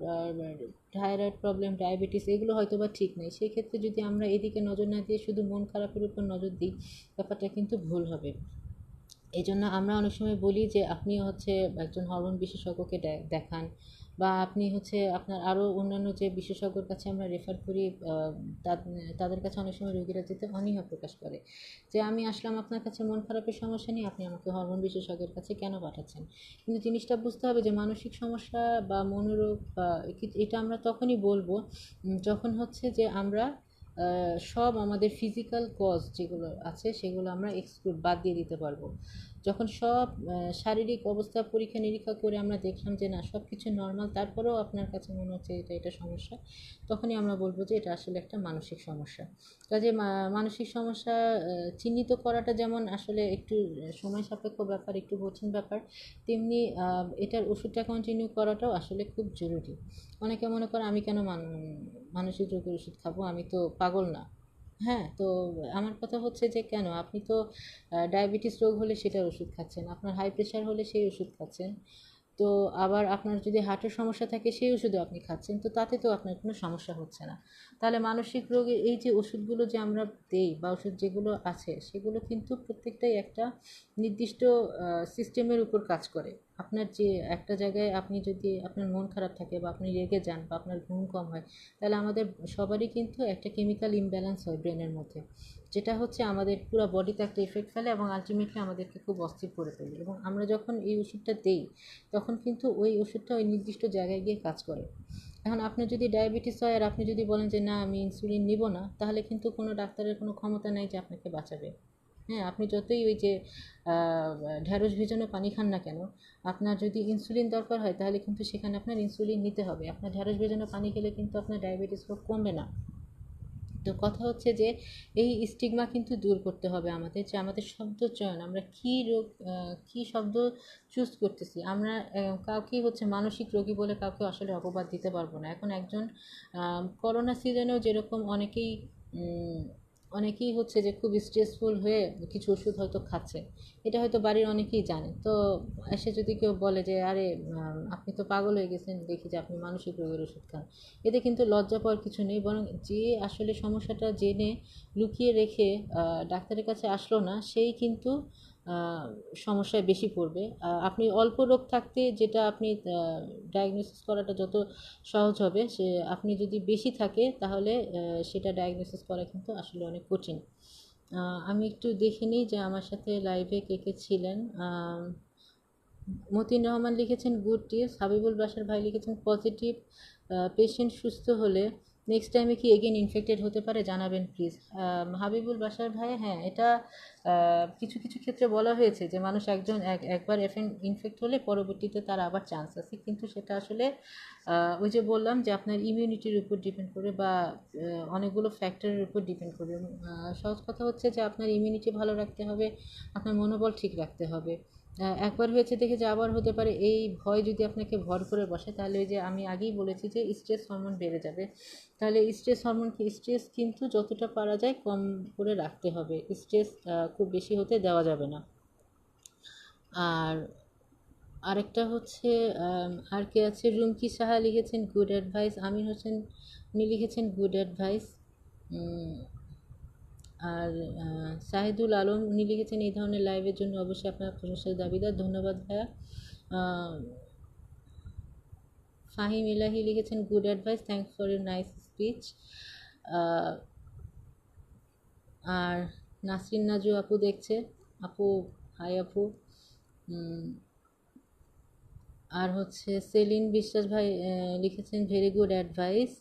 A: থাইরয়েড প্রবলেম, ডায়াবেটিস এগুলো হয়তো বা ঠিক নেই। সেক্ষেত্রে যদি আমরা এদিকে নজর না দিয়ে শুধু মন খারাপের উপর নজর দিই, ব্যাপারটা কিন্তু ভুল হবে। এই জন্য আমরা অনেক সময় বলি যে আপনি হচ্ছে একজন হরমোন বিশেষজ্ঞকে দেখান, বা আপনি হচ্ছে আপনার আরও অন্যান্য যে বিশেষজ্ঞর কাছে আমরা রেফার করি, তাদের কাছে অনেক সময় রোগীরা যেতে অনীহা প্রকাশ করে, যে আমি আসলাম আপনার কাছে মন খারাপের সমস্যা নিয়ে, আপনি আমাকে হরমোন বিশেষজ্ঞের কাছে কেন পাঠাচ্ছেন? কিন্তু জিনিসটা বুঝতে হবে যে মানসিক সমস্যা বা মনোরোগ বা এটা আমরা তখনই বলবো যখন হচ্ছে যে আমরা সব আমাদের ফিজিক্যাল কজ যেগুলো আছে সেগুলো আমরা এক্সক্লুড বাদ দিয়ে দিতে পারবো। যখন সব শারীরিক অবস্থা পরীক্ষা নিরীক্ষা করে আমরা দেখলাম যে না সব কিছু নর্মাল, তারপরেও আপনার কাছে মনে হচ্ছে এটা সমস্যা, তখনই আমরা বলবো যে এটা আসলে একটা মানসিক সমস্যা। কাজে মানসিক সমস্যা চিহ্নিত করাটা যেমন আসলে একটু সময় সাপেক্ষ ব্যাপার, একটু কঠিন ব্যাপার, তেমনি এটার ওষুধটা কন্টিনিউ করাটাও আসলে খুব জরুরি। অনেকে মনে করে আমি কেন মানসিক রোগের ওষুধ খাবো, আমি তো পাগল না। হ্যাঁ, তো আমার কথা হচ্ছে যে কেন আপনি তো ডায়াবেটিস রোগ হলে সেটার ওষুধ খাচ্ছেন, আপনার হাই প্রেশার হলে সেই ওষুধ খাচ্ছেন, তো আবার আপনার যদি হার্টের সমস্যা থাকে সেই ওষুধও আপনি খাচ্ছেন, তো তাতে তো আপনার কোনো সমস্যা হচ্ছে না। তাহলে মানসিক রোগের এই যে ওষুধগুলো যে আমরা দেই বা ওষুধ যেগুলো আছে সেগুলো কিন্তু প্রত্যেকটাই একটা নির্দিষ্ট সিস্টেমের উপর কাজ করে। আপনার যে একটা জায়গায় আপনি যদি আপনার মন খারাপ থাকে বা আপনি রেগে যান বা আপনার ঘুম কম হয়, তাহলে আমাদের সবারই কিন্তু একটা কেমিক্যাল ইমব্যালেন্স হয় ব্রেনের মধ্যে, যেটা হচ্ছে আমাদের পুরো বডিতে একটা এফেক্ট ফেলে এবং আলটিমেটলি আমাদেরকে খুব অস্থির করে ফেলে। এবং আমরা যখন এই ওষুধটা দেই তখন কিন্তু ওই ওষুধটা ওই নির্দিষ্ট জায়গায় গিয়ে কাজ করে। এখন আপনার যদি ডায়াবেটিস হয় আর আপনি যদি বলেন যে না আমি ইনসুলিন নিব না, তাহলে কিন্তু কোনো ডাক্তারের কোনো ক্ষমতা নেই যে আপনাকে বাঁচাবে। হ্যাঁ, আপনি যতই ওই যে ঢ্যাঁড়স ভেজানো পানি খান না কেন, আপনার যদি ইনসুলিন দরকার হয় তাহলে কিন্তু সেখানে আপনার ইনসুলিন নিতে হবে। আপনার ঢ্যাঁড়স ভেজানো পানি খেলে কিন্তু আপনার ডায়াবেটিস রোগ কমবে না। তো কথা হচ্ছে যে এই স্টিগমা কিন্তু দূর করতে হবে আমাদের, যে আমাদের শব্দ চয়ন, আমরা কী শব্দ চুজ করতেছি। আমরা কাউকেই হচ্ছে মানসিক রোগী বলে কাউকে আসলে অপবাদ দিতে পারবো না। এখন একজন করোনা সিজনেও যেরকম অনেকেই হচ্ছে যে খুব স্ট্রেসফুল হয়ে কিছু ওষুধ হয়তো খাচ্ছে, এটা হয়তো বাড়ির অনেকেই জানে। তো এসে যদি কেউ বলে যে আরে আপনি তো পাগল হয়ে গেছেন, দেখি যে আপনি মানসিক রোগের ওষুধ খান, এতে কিন্তু লজ্জা পাওয়ার কিছু নেই। বরং যে আসলে সমস্যাটা জেনে লুকিয়ে রেখে ডাক্তারের কাছে আসলো না, সেই কিন্তু সমস্যায় বেশি পড়বে। আপনি অল্প রোগ থাকতে যেটা আপনি ডায়াগনোসিস করাটা যত সহজ হবে, আপনি যদি বেশি থাকে তাহলে সেটা ডায়াগনোসিস করা কিন্তু আসলে অনেক কঠিন। আমি একটু দেখে নিই যে আমার সাথে লাইভে কে কে ছিলেন। মতিন রহমান লিখেছেন গুড টিপস, হাবিবুল বাশার ভাই লিখেছেন পজিটিভ, পেশেন্ট সুস্থ হলে নেক্সট টাইমে কি এগেন ইনফেক্টেড হতে পারে জানাবেন প্লিজ। হাবিবুল বাশার ভাই, হ্যাঁ এটা কিছু কিছু ক্ষেত্রে বলা হয়েছে যে মানুষ একবার ইনফেক্ট হলে পরবর্তীতে তার আবার চান্স আছে, কিন্তু সেটা আসলে ওই যে বললাম যে আপনার ইমিউনিটির উপর ডিপেন্ড করে বা অনেকগুলো ফ্যাক্টরের উপর ডিপেন্ড করে। সহজ কথা হচ্ছে যে আপনার ইমিউনিটি ভালো রাখতে হবে, আপনার মনোবল ঠিক রাখতে হবে। একবার হয়েছে দেখে যে আবার হতে পারে, এই ভয় যদি আপনাকে ভর করে বসে তাহলে ওই যে আমি আগেই বলেছি যে স্ট্রেস হরমোন বেড়ে যাবে। তাহলে স্ট্রেস কিন্তু যতটা পারা যায় কম করে রাখতে হবে, স্ট্রেস খুব বেশি হতে দেওয়া যাবে না। আর আরেকটা হচ্ছে আর কে আছে, রুমকি সাহা লিখেছেন গুড অ্যাডভাইস, আমির হোসেন উনি লিখেছেন গুড অ্যাডভাইস। আর শাহিদুল আলম উনি লিখেছেন এই ধরনের লাইভের জন্য অবশ্যই আপনার প্রশংসার দাবিদার, ধন্যবাদ ভাইয়া। ফাহিম ইলাহি লিখেছেন good advice, thanks for your nice speech. আর নাসরিন নাজু আপু দেখছে, আপু হাই আপু। আর হচ্ছে সেলিন বিশ্বাস ভাই লিখেছেন ভেরি গুড অ্যাডভাইস।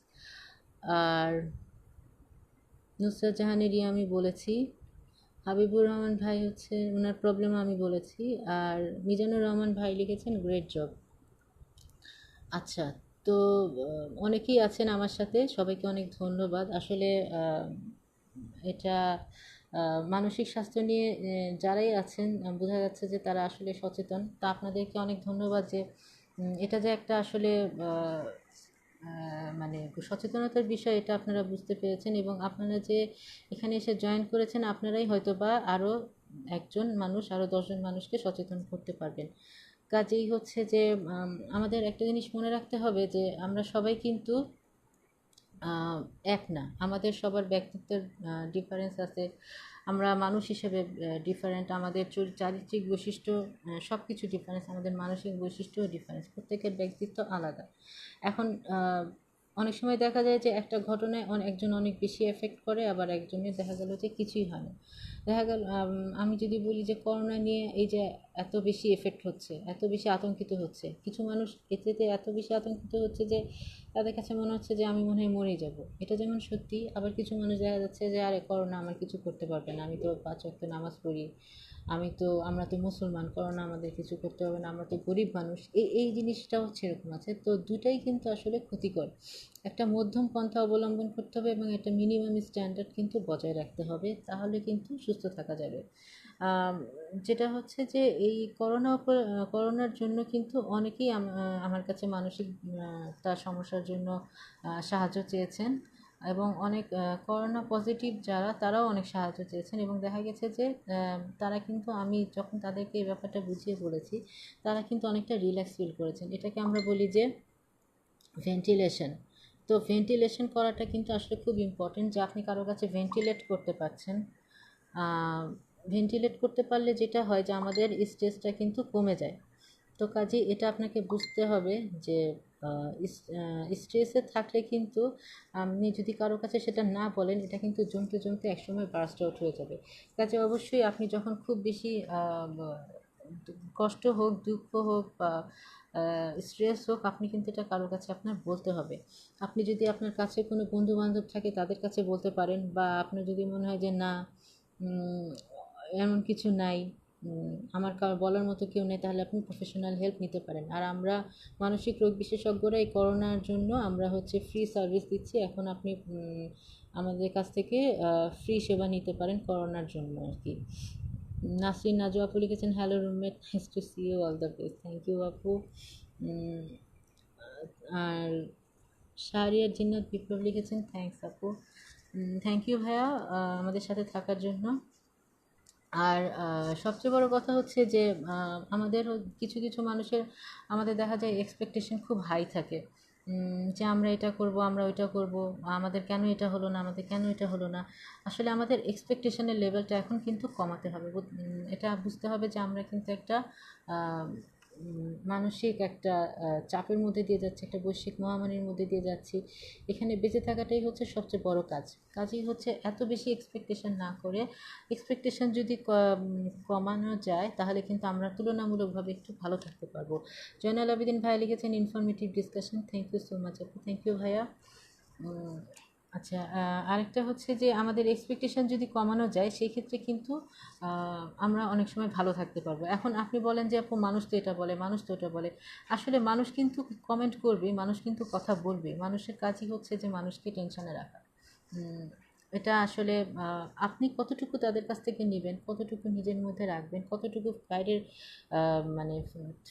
A: আর নুসরাত জাহানের আমি বলেছি, হাবিবুর রহমান ভাই হচ্ছে ওনার প্রবলেম আমি বলেছি। আর মিজানুর রহমান ভাই লিখেছেন গ্রেট জব। আচ্ছা, তো অনেকেই আছেন আমার সাথে, সবাইকে অনেক ধন্যবাদ। আসলে এটা মানসিক স্বাস্থ্য নিয়ে যারাই আছেন বোঝা যাচ্ছে যে তারা আসলে সচেতন। তা আপনাদেরকে অনেক ধন্যবাদ যে এটা যে একটা আসলে মানে সচেতনতার বিষয়, এটা আপনারা বুঝতে পেরেছেন এবং আপনারা যে এখানে এসে জয়েন করেছেন আপনারাই হয়তো বা আরও একজন মানুষ, আরও 10জন মানুষকে সচেতন করতে পারবেন। কাজেই হচ্ছে যে আমাদের একটা জিনিস মনে রাখতে হবে যে আমরা সবাই কিন্তু এক না, আমাদের সবার ব্যক্তিত্বের ডিফারেন্স আছে, আমরা মানুষ হিসেবে ডিফারেন্ট, আমাদের চারিত্রিক বৈশিষ্ট্য সব কিছু ডিফারেন্স, আমাদের মানসিক বৈশিষ্ট্যও ডিফারেন্স, প্রত্যেকের ব্যক্তিত্ব আলাদা। এখন অনেক সময় দেখা যায় যে একটা ঘটনায় একজন অনেক বেশি এফেক্ট করে, আবার একজনের দেখা গেল যে কিছুই হয় না। দেখা গেল আমি যদি বলি যে করোনা নিয়ে এই যে এত বেশি এফেক্ট হচ্ছে, এত বেশি আতঙ্কিত হচ্ছে, কিছু মানুষ এতে এত বেশি আতঙ্কিত হচ্ছে যে তাদের কাছে মনে হচ্ছে যে আমি মনে হয় মরে যাব। এটা যেমন সত্যি, আবার কিছু মানুষ দেখা যাচ্ছে যে আরে করোনা আমার কিছু করতে পারবে না, আমি তো 5 ওয়াক্ত নামাজ পড়ি, আমরা তো মুসলমান, করোনা আমাদের কিছু করতে হবে না, আমরা তো গরিব মানুষ। এই জিনিসটা হচ্ছে এরকম আছে, তো দুটাই কিন্তু আসলে ক্ষতিকর। একটা মধ্যম পন্থা অবলম্বন করতে হবে এবং একটা মিনিমাম স্ট্যান্ডার্ড কিন্তু বজায় রাখতে হবে, তাহলে কিন্তু সুস্থ থাকা যাবে। যেটা হচ্ছে যে এই করোনার জন্য কিন্তু অনেকেই আমার কাছে মানসিক তার সমস্যার জন্য সাহায্য চেয়েছেন এবং অনেক করোনা পজিটিভ যারা তারাও অনেক সাহায্য চেয়েছেন এবং দেখা গেছে যে তারা কিন্তু আমি যখন তাদেরকে এই ব্যাপারটা বুঝিয়ে বলেছি তারা কিন্তু অনেকটা রিল্যাক্স ফিল করেছেন। এটাকে আমরা বলি যে ভেন্টিলেশন। তো ভেন্টিলেশন করাটা কিন্তু আসলে খুব ইম্পর্টেন্ট, যে আপনি কারো কাছে ভেন্টিলেট করতে পারছেন। ভেন্টিলেট করতে পারলে যেটা হয় যে আমাদের স্ট্রেসটা কিন্তু কমে যায়। তো কাজেই এটা আপনাকে বুঝতে হবে যে স্ট্রেসে থাকলে কিন্তু আপনি যদি কারো কাছে সেটা না বলেন, এটা কিন্তু জমতে জমতে একসময় বার্স্ট আউট হয়ে যাবে। কাজে অবশ্যই আপনি যখন খুব বেশি কষ্ট হোক, দুঃখ হোক বা স্ট্রেস হোক, আপনি কিন্তু এটা কারোর কাছে আপনার বলতে হবে। আপনি যদি আপনার কাছে কোনো বন্ধু বান্ধব থাকে তাদের কাছে বলতে পারেন, বা আপনার যদি মনে হয় যে না এমন কিছু নাই, আমার বলার মতো কেউ নেই, তাহলে আপনি প্রফেশনাল হেল্প নিতে পারেন। আর আমরা মানসিক রোগ বিশেষজ্ঞরা এই করোনার জন্য আমরা হচ্ছে ফ্রি সার্ভিস দিচ্ছি, এখন আপনি আমাদের কাছ থেকে ফ্রি সেবা নিতে পারেন করোনার জন্য আর কি। নাসরিন নাজু আপু লিখেছেন hello roommate, nice to see you, all the best. Thank you আপু। আর শাহরিয়ার জিন্নাত বিপ্লব লিখেছেন থ্যাংকস আপু। থ্যাংক ইউ ভাইয়া আমাদের সাথে থাকার জন্য। আর সবচেয়ে বড় কথা হচ্ছে যে আমাদের কিছু কিছু মানুষের আমাদের দেখা যায় এক্সপেকটেশন খুব হাই থাকে, যে আমরা এটা করব, আমরা ওইটা করব, আমাদের কেন এটা হলো না, আমাদের কেন এটা হলো না। আসলে আমাদের এক্সপেকটেশনের লেভেলটা এখন কিন্তু কমাতে হবে। এটা বুঝতে হবে যে আমরা কিন্তু একটা মানসিক একটা চাপের মধ্যে দিয়ে যাচ্ছি, একটা বৈশ্বিক মহামারীর মধ্যে দিয়ে যাচ্ছি। এখানে বেঁচে থাকাটাই হচ্ছে সবচেয়ে বড় কাজই হচ্ছে এত বেশি এক্সপেকটেশন না করে, এক্সপেকটেশন যদি কমানো যায় তাহলে কিন্তু আমরা তুলনামূলকভাবে একটু ভালো থাকতে পারবো। জয়নাল আবেদিন ভাইয়া লিখেছেন informative discussion, thank you so much আপু, থ্যাংক ইউ ভাইয়া। আচ্ছা, আরেকটা হচ্ছে যে আমাদের এক্সপেকটেশন যদি কমানো যায় সেই ক্ষেত্রে কিন্তু আমরা অনেক সময় ভালো থাকতে পারবো। এখন আপনি বলেন যে আপু মানুষ তো এটা বলে, মানুষ তো ওটা বলে। আসলে মানুষ কিন্তু কমেন্ট করবে, মানুষ কিন্তু কথা বলবে, মানুষের কাজই হচ্ছে যে মানুষকে টেনশনে রাখা। উম, এটা আসলে আপনি কতটুকু তাদের কাছ থেকে নেবেন, কতটুকু নিজের মধ্যে রাখবেন, কতটুকু বাইরের মানে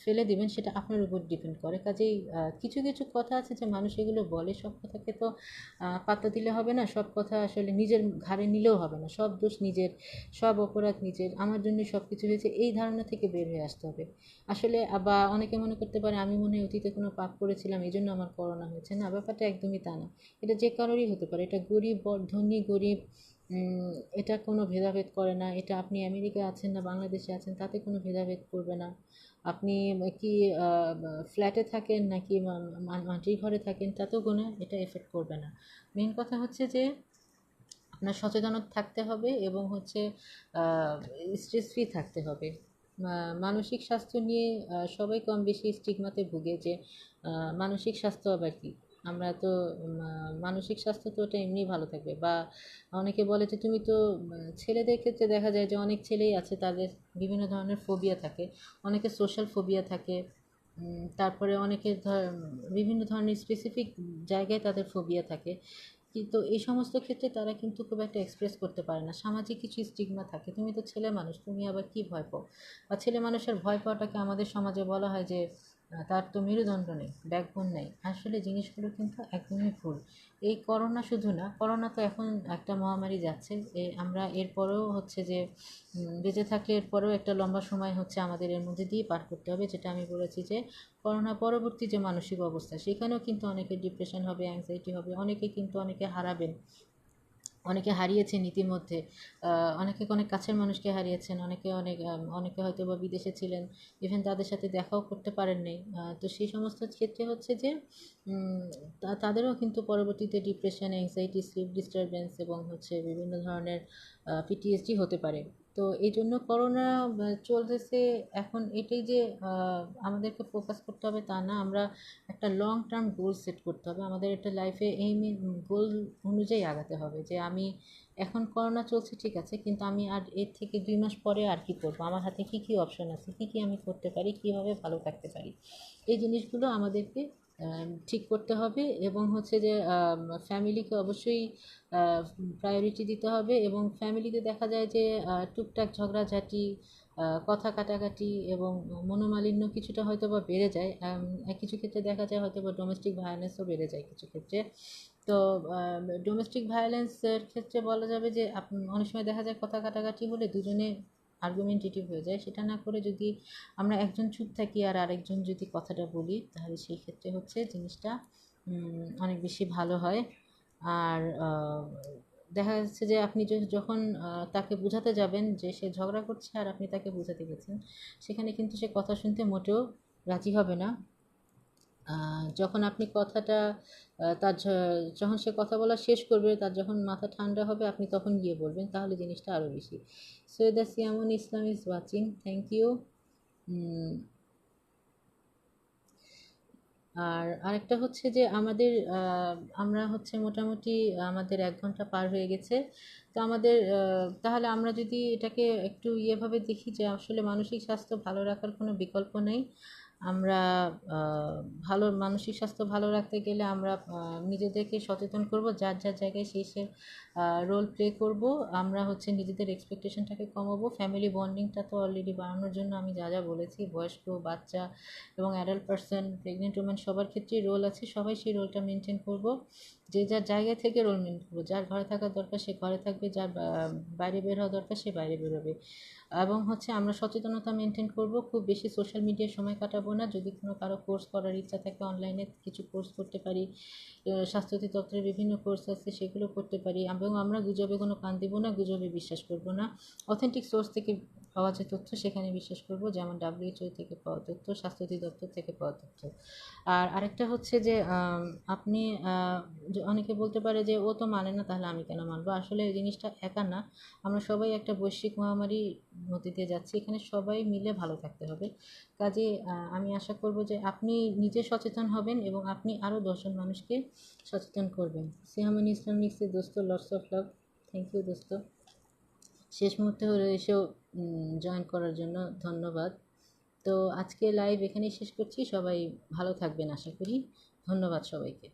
A: ফেলে দিবেন, সেটা আপনার উপর ডিপেন্ড করে। কাজেই কিছু কিছু কথা আছে যে মানুষ এগুলো বলে, সব কথাকে তো পাত্তা দিলে হবে না, সব কথা আসলে নিজের ঘাড়ে নিলেও হবে না, সব দোষ নিজের, সব অপরাধ নিজের, আমার জন্যই সব কিছু হয়েছে, এই ধারণা থেকে বের হয়ে আসতে হবে আসলে। বা অনেকে মনে করতে পারে আমি মনে হয় অতীতে কোনো পাপ করেছিলাম এই জন্য আমার করোনা হয়েছে। না, ব্যাপারটা একদমই তা না। এটা যে কারোরই হতে পারে, এটা গরিব ধনী গরিব, এটা কোনো ভেদাভেদ করে না। এটা আপনি আমেরিকায় আছেন না বাংলাদেশে আছেন তাতে কোনো ভেদাভেদ করবে না। আপনি কি ফ্ল্যাটে থাকেন নাকি মাটির ঘরে থাকেন তাতেও কোনো এটা এফেক্ট করবে না। মেন কথা হচ্ছে যে আপনার সচেতন থাকতে হবে এবং হচ্ছে স্ট্রেস ফ্রি থাকতে হবে। মানসিক স্বাস্থ্য নিয়ে সবাই কম বেশি স্টিগমাতে ভুগে যে মানসিক স্বাস্থ্য আবার কি। আমরা তো মানসিক স্বাস্থ্য তো ওটা এমনি ভালো থাকবে। বা অনেকে বলে যে তুমি তো ছেলেদের ক্ষেত্রে দেখা যায় যে অনেক ছেলেই আছে তাদের বিভিন্ন ধরনের ফোবিয়া থাকে, অনেকে সোশ্যাল ফোবিয়া থাকে। তারপরে অনেকের বিভিন্ন ধরনের স্পেসিফিক জায়গায় তাদের ফোবিয়া থাকে। কিন্তু এই সমস্ত ক্ষেত্রে তারা কিন্তু খুব একটা এক্সপ্রেস করতে পারে না, সামাজিক কিছু স্টিগমা থাকে। তুমি তো ছেলে মানুষ, তুমি আবার কি ভয় পাও? বা ছেলে মানুষের ভয় পাওয়াটাকে আমাদের সমাজে বলা হয় যে তার তো মেরুদণ্ড নেই, ব্যাকবোন নেই। আসলে জিনিসগুলো কিন্তু একদমই ভুল। এই করোনা শুধু না, করোনা তো এখন একটা মহামারী যাচ্ছে, আমরা এরপরেও হচ্ছে যে বেঁচে থাকলে এরপরেও একটা লম্বা সময় হচ্ছে আমাদের এর মধ্যে দিয়ে পার করতে হবে। যেটা আমি বলেছি যে করোনা পরবর্তী যে মানসিক অবস্থা সেখানেও কিন্তু অনেকের ডিপ্রেশন হবে, অ্যাংজাইটি হবে, অনেকে কিন্তু অনেকে হারাবেন, অনেকে হারিয়েছেন ইতিমধ্যে। অনেকে অনেক কাছের মানুষকে হারিয়েছেন, অনেকে হয়তো বা বিদেশে ছিলেন, ইভেন তাদের সাথে দেখাও করতে পারেন নাই। তো সেই সমস্ত ক্ষেত্রে হচ্ছে যে তাদেরও কিন্তু পরবর্তীতে ডিপ্রেশন, অ্যাংজাইটি, স্লিপ ডিস্টারবেন্স এবং হচ্ছে বিভিন্ন ধরনের পিটিএসডি হতে পারে। তো এই জন্য করোনা চলতেছে এখন, এটাই যে আমাদেরকে ফোকাস করতে হবে তা না, আমরা একটা লং টার্ম গোল সেট করতে হবে। আমাদের একটা লাইফে এইম গোল অনুযায়ী আগাতে হবে যে আমি এখন করোনা চলছে ঠিক আছে, কিন্তু আমি আর এর থেকে 2 মাস পরে আর কি করবো, আমার হাতে কী কী অপশন আছে, কী কী আমি করতে পারি, কীভাবে ভালো থাকতে পারি। এই জিনিসগুলো আমাদেরকে ঠিক করতে হবে এবং হচ্ছে যে ফ্যামিলিকে অবশ্যই প্রায়োরিটি দিতে হবে। এবং ফ্যামিলিতে দেখা যায় যে টুকটাক ঝগড়াঝাঁটি, কথা কাটাকাটি এবং মনোমালিন্য কিছুটা হয়তো বা বেড়ে যায়। কিছু ক্ষেত্রে দেখা যায় হয়তো বা ডোমেস্টিক ভায়োলেন্সও বেড়ে যায় কিছু ক্ষেত্রে। তো ডোমেস্টিক ভায়োলেন্সের ক্ষেত্রে বলা যাবে যে অনেক সময় দেখা যায় কথা কাটাকাটি হলে দুজনে আর্গুমেন্টেটিভ হয়ে যায়। সেটা না করে যদি আমরা একজন চুপ থাকি আর আরেকজন যদি কথাটা বলি তাহলে সেই ক্ষেত্রে হচ্ছে জিনিসটা অনেক বেশি ভালো হয়। আর দেখা যাচ্ছে যে আপনি যখন তাকে বোঝাতে যাবেন যে সে ঝগড়া করছে আর আপনি তাকে বোঝাতে গেছেন, সেখানে কিন্তু সে কথা শুনতে মোটেও রাজি হবে না। যখন আপনি কথাটা যখন সে কথা বলা শেষ করবে, তার যখন মাথা ঠান্ডা হবে আপনি তখন গিয়ে বলবেন, তাহলে জিনিসটা আরও বেশি। সৈয়দা সিয়ামুন ইসলাম ইজ ওয়াচিং, থ্যাংক ইউ। আর আরেকটা হচ্ছে যে আমরা হচ্ছে মোটামুটি আমাদের 1 ঘন্টা পার হয়ে গেছে। তো আমাদের তাহলে আমরা যদি এটাকে একটু ইয়েভাবে দেখি যে আসলে মানসিক স্বাস্থ্য ভালো রাখার কোনো বিকল্প নেই। আমরা মানসিক স্বাস্থ্য ভালো রাখতে গেলে আমরা নিজেদেরকে সচেতন করব, যার যার জায়গায় সে রোল প্লে করব। আমরা হচ্ছে নিজেদের এক্সপেকটেশনটাকে কমাবো। ফ্যামিলি বন্ডিংটা তো অলরেডি বাড়ানোর জন্য আমি যা যা বলেছি, বয়স্ক, বাচ্চা এবং অ্যাডাল্ট পারসন, প্রেগনেন্ট উমেন সবার ক্ষেত্রেই রোল আছে, সবাই সেই রোলটা মেনটেন করব। যে যার জায়গা থেকে রোল মেনটেন করবো, যার ঘরে থাকা দরকার সে ঘরে থাকবে, যার বাইরে বের হওয়া দরকার সে বাইরে বেরোবে। এবং হচ্ছে আমরা সচেতনতা মেনটেন করব, খুব বেশি সোশ্যাল মিডিয়ায় সময় কাটাবো না। যদি কোনো কারো কোর্স করার ইচ্ছা থাকে অনলাইনে কিছু কোর্স করতে পারি, স্বাস্থ্য অধিদপ্তরের বিভিন্ন কোর্স আছে সেগুলো করতে পারি। এবং আমরা গুজবে কোনো কান দেবো না, গুজবে বিশ্বাস করব না, অথেন্টিক সোর্স থেকে পাওয়া যে তথ্য সেখানে বিশ্বাস করব, যেমন WHO থেকে পাওয়া তথ্য, স্বাস্থ্য অধিদপ্তর থেকে পাওয়া তথ্য। আর আরেকটা হচ্ছে যে আপনি যে অনেকে বলতে পারে যে ও তো মানে না, তাহলে আমি কেন মানবো? আসলে এই জিনিসটা একা না, আমরা সবাই একটা বৈশ্বিক মহামারীর মধ্যে দিয়ে যাচ্ছি, এখানে সবাই মিলে ভালো থাকতে হবে। কাজে আমি আশা করব যে আপনি নিজে সচেতন হবেন এবং আপনি আরও 10জন মানুষকে সচেতন করবেন। সিহামিন ইসলাম লিখছে, দোস্ত lots of love. Thank you দোস্ত, শেষ মুহূর্তে হলে এসেও জয়েন করার জন্য ধন্যবাদ। তো আজকে লাইভ এখানেই শেষ করছি, সবাই ভালো থাকবেন আশা করি। ধন্যবাদ সবাইকে।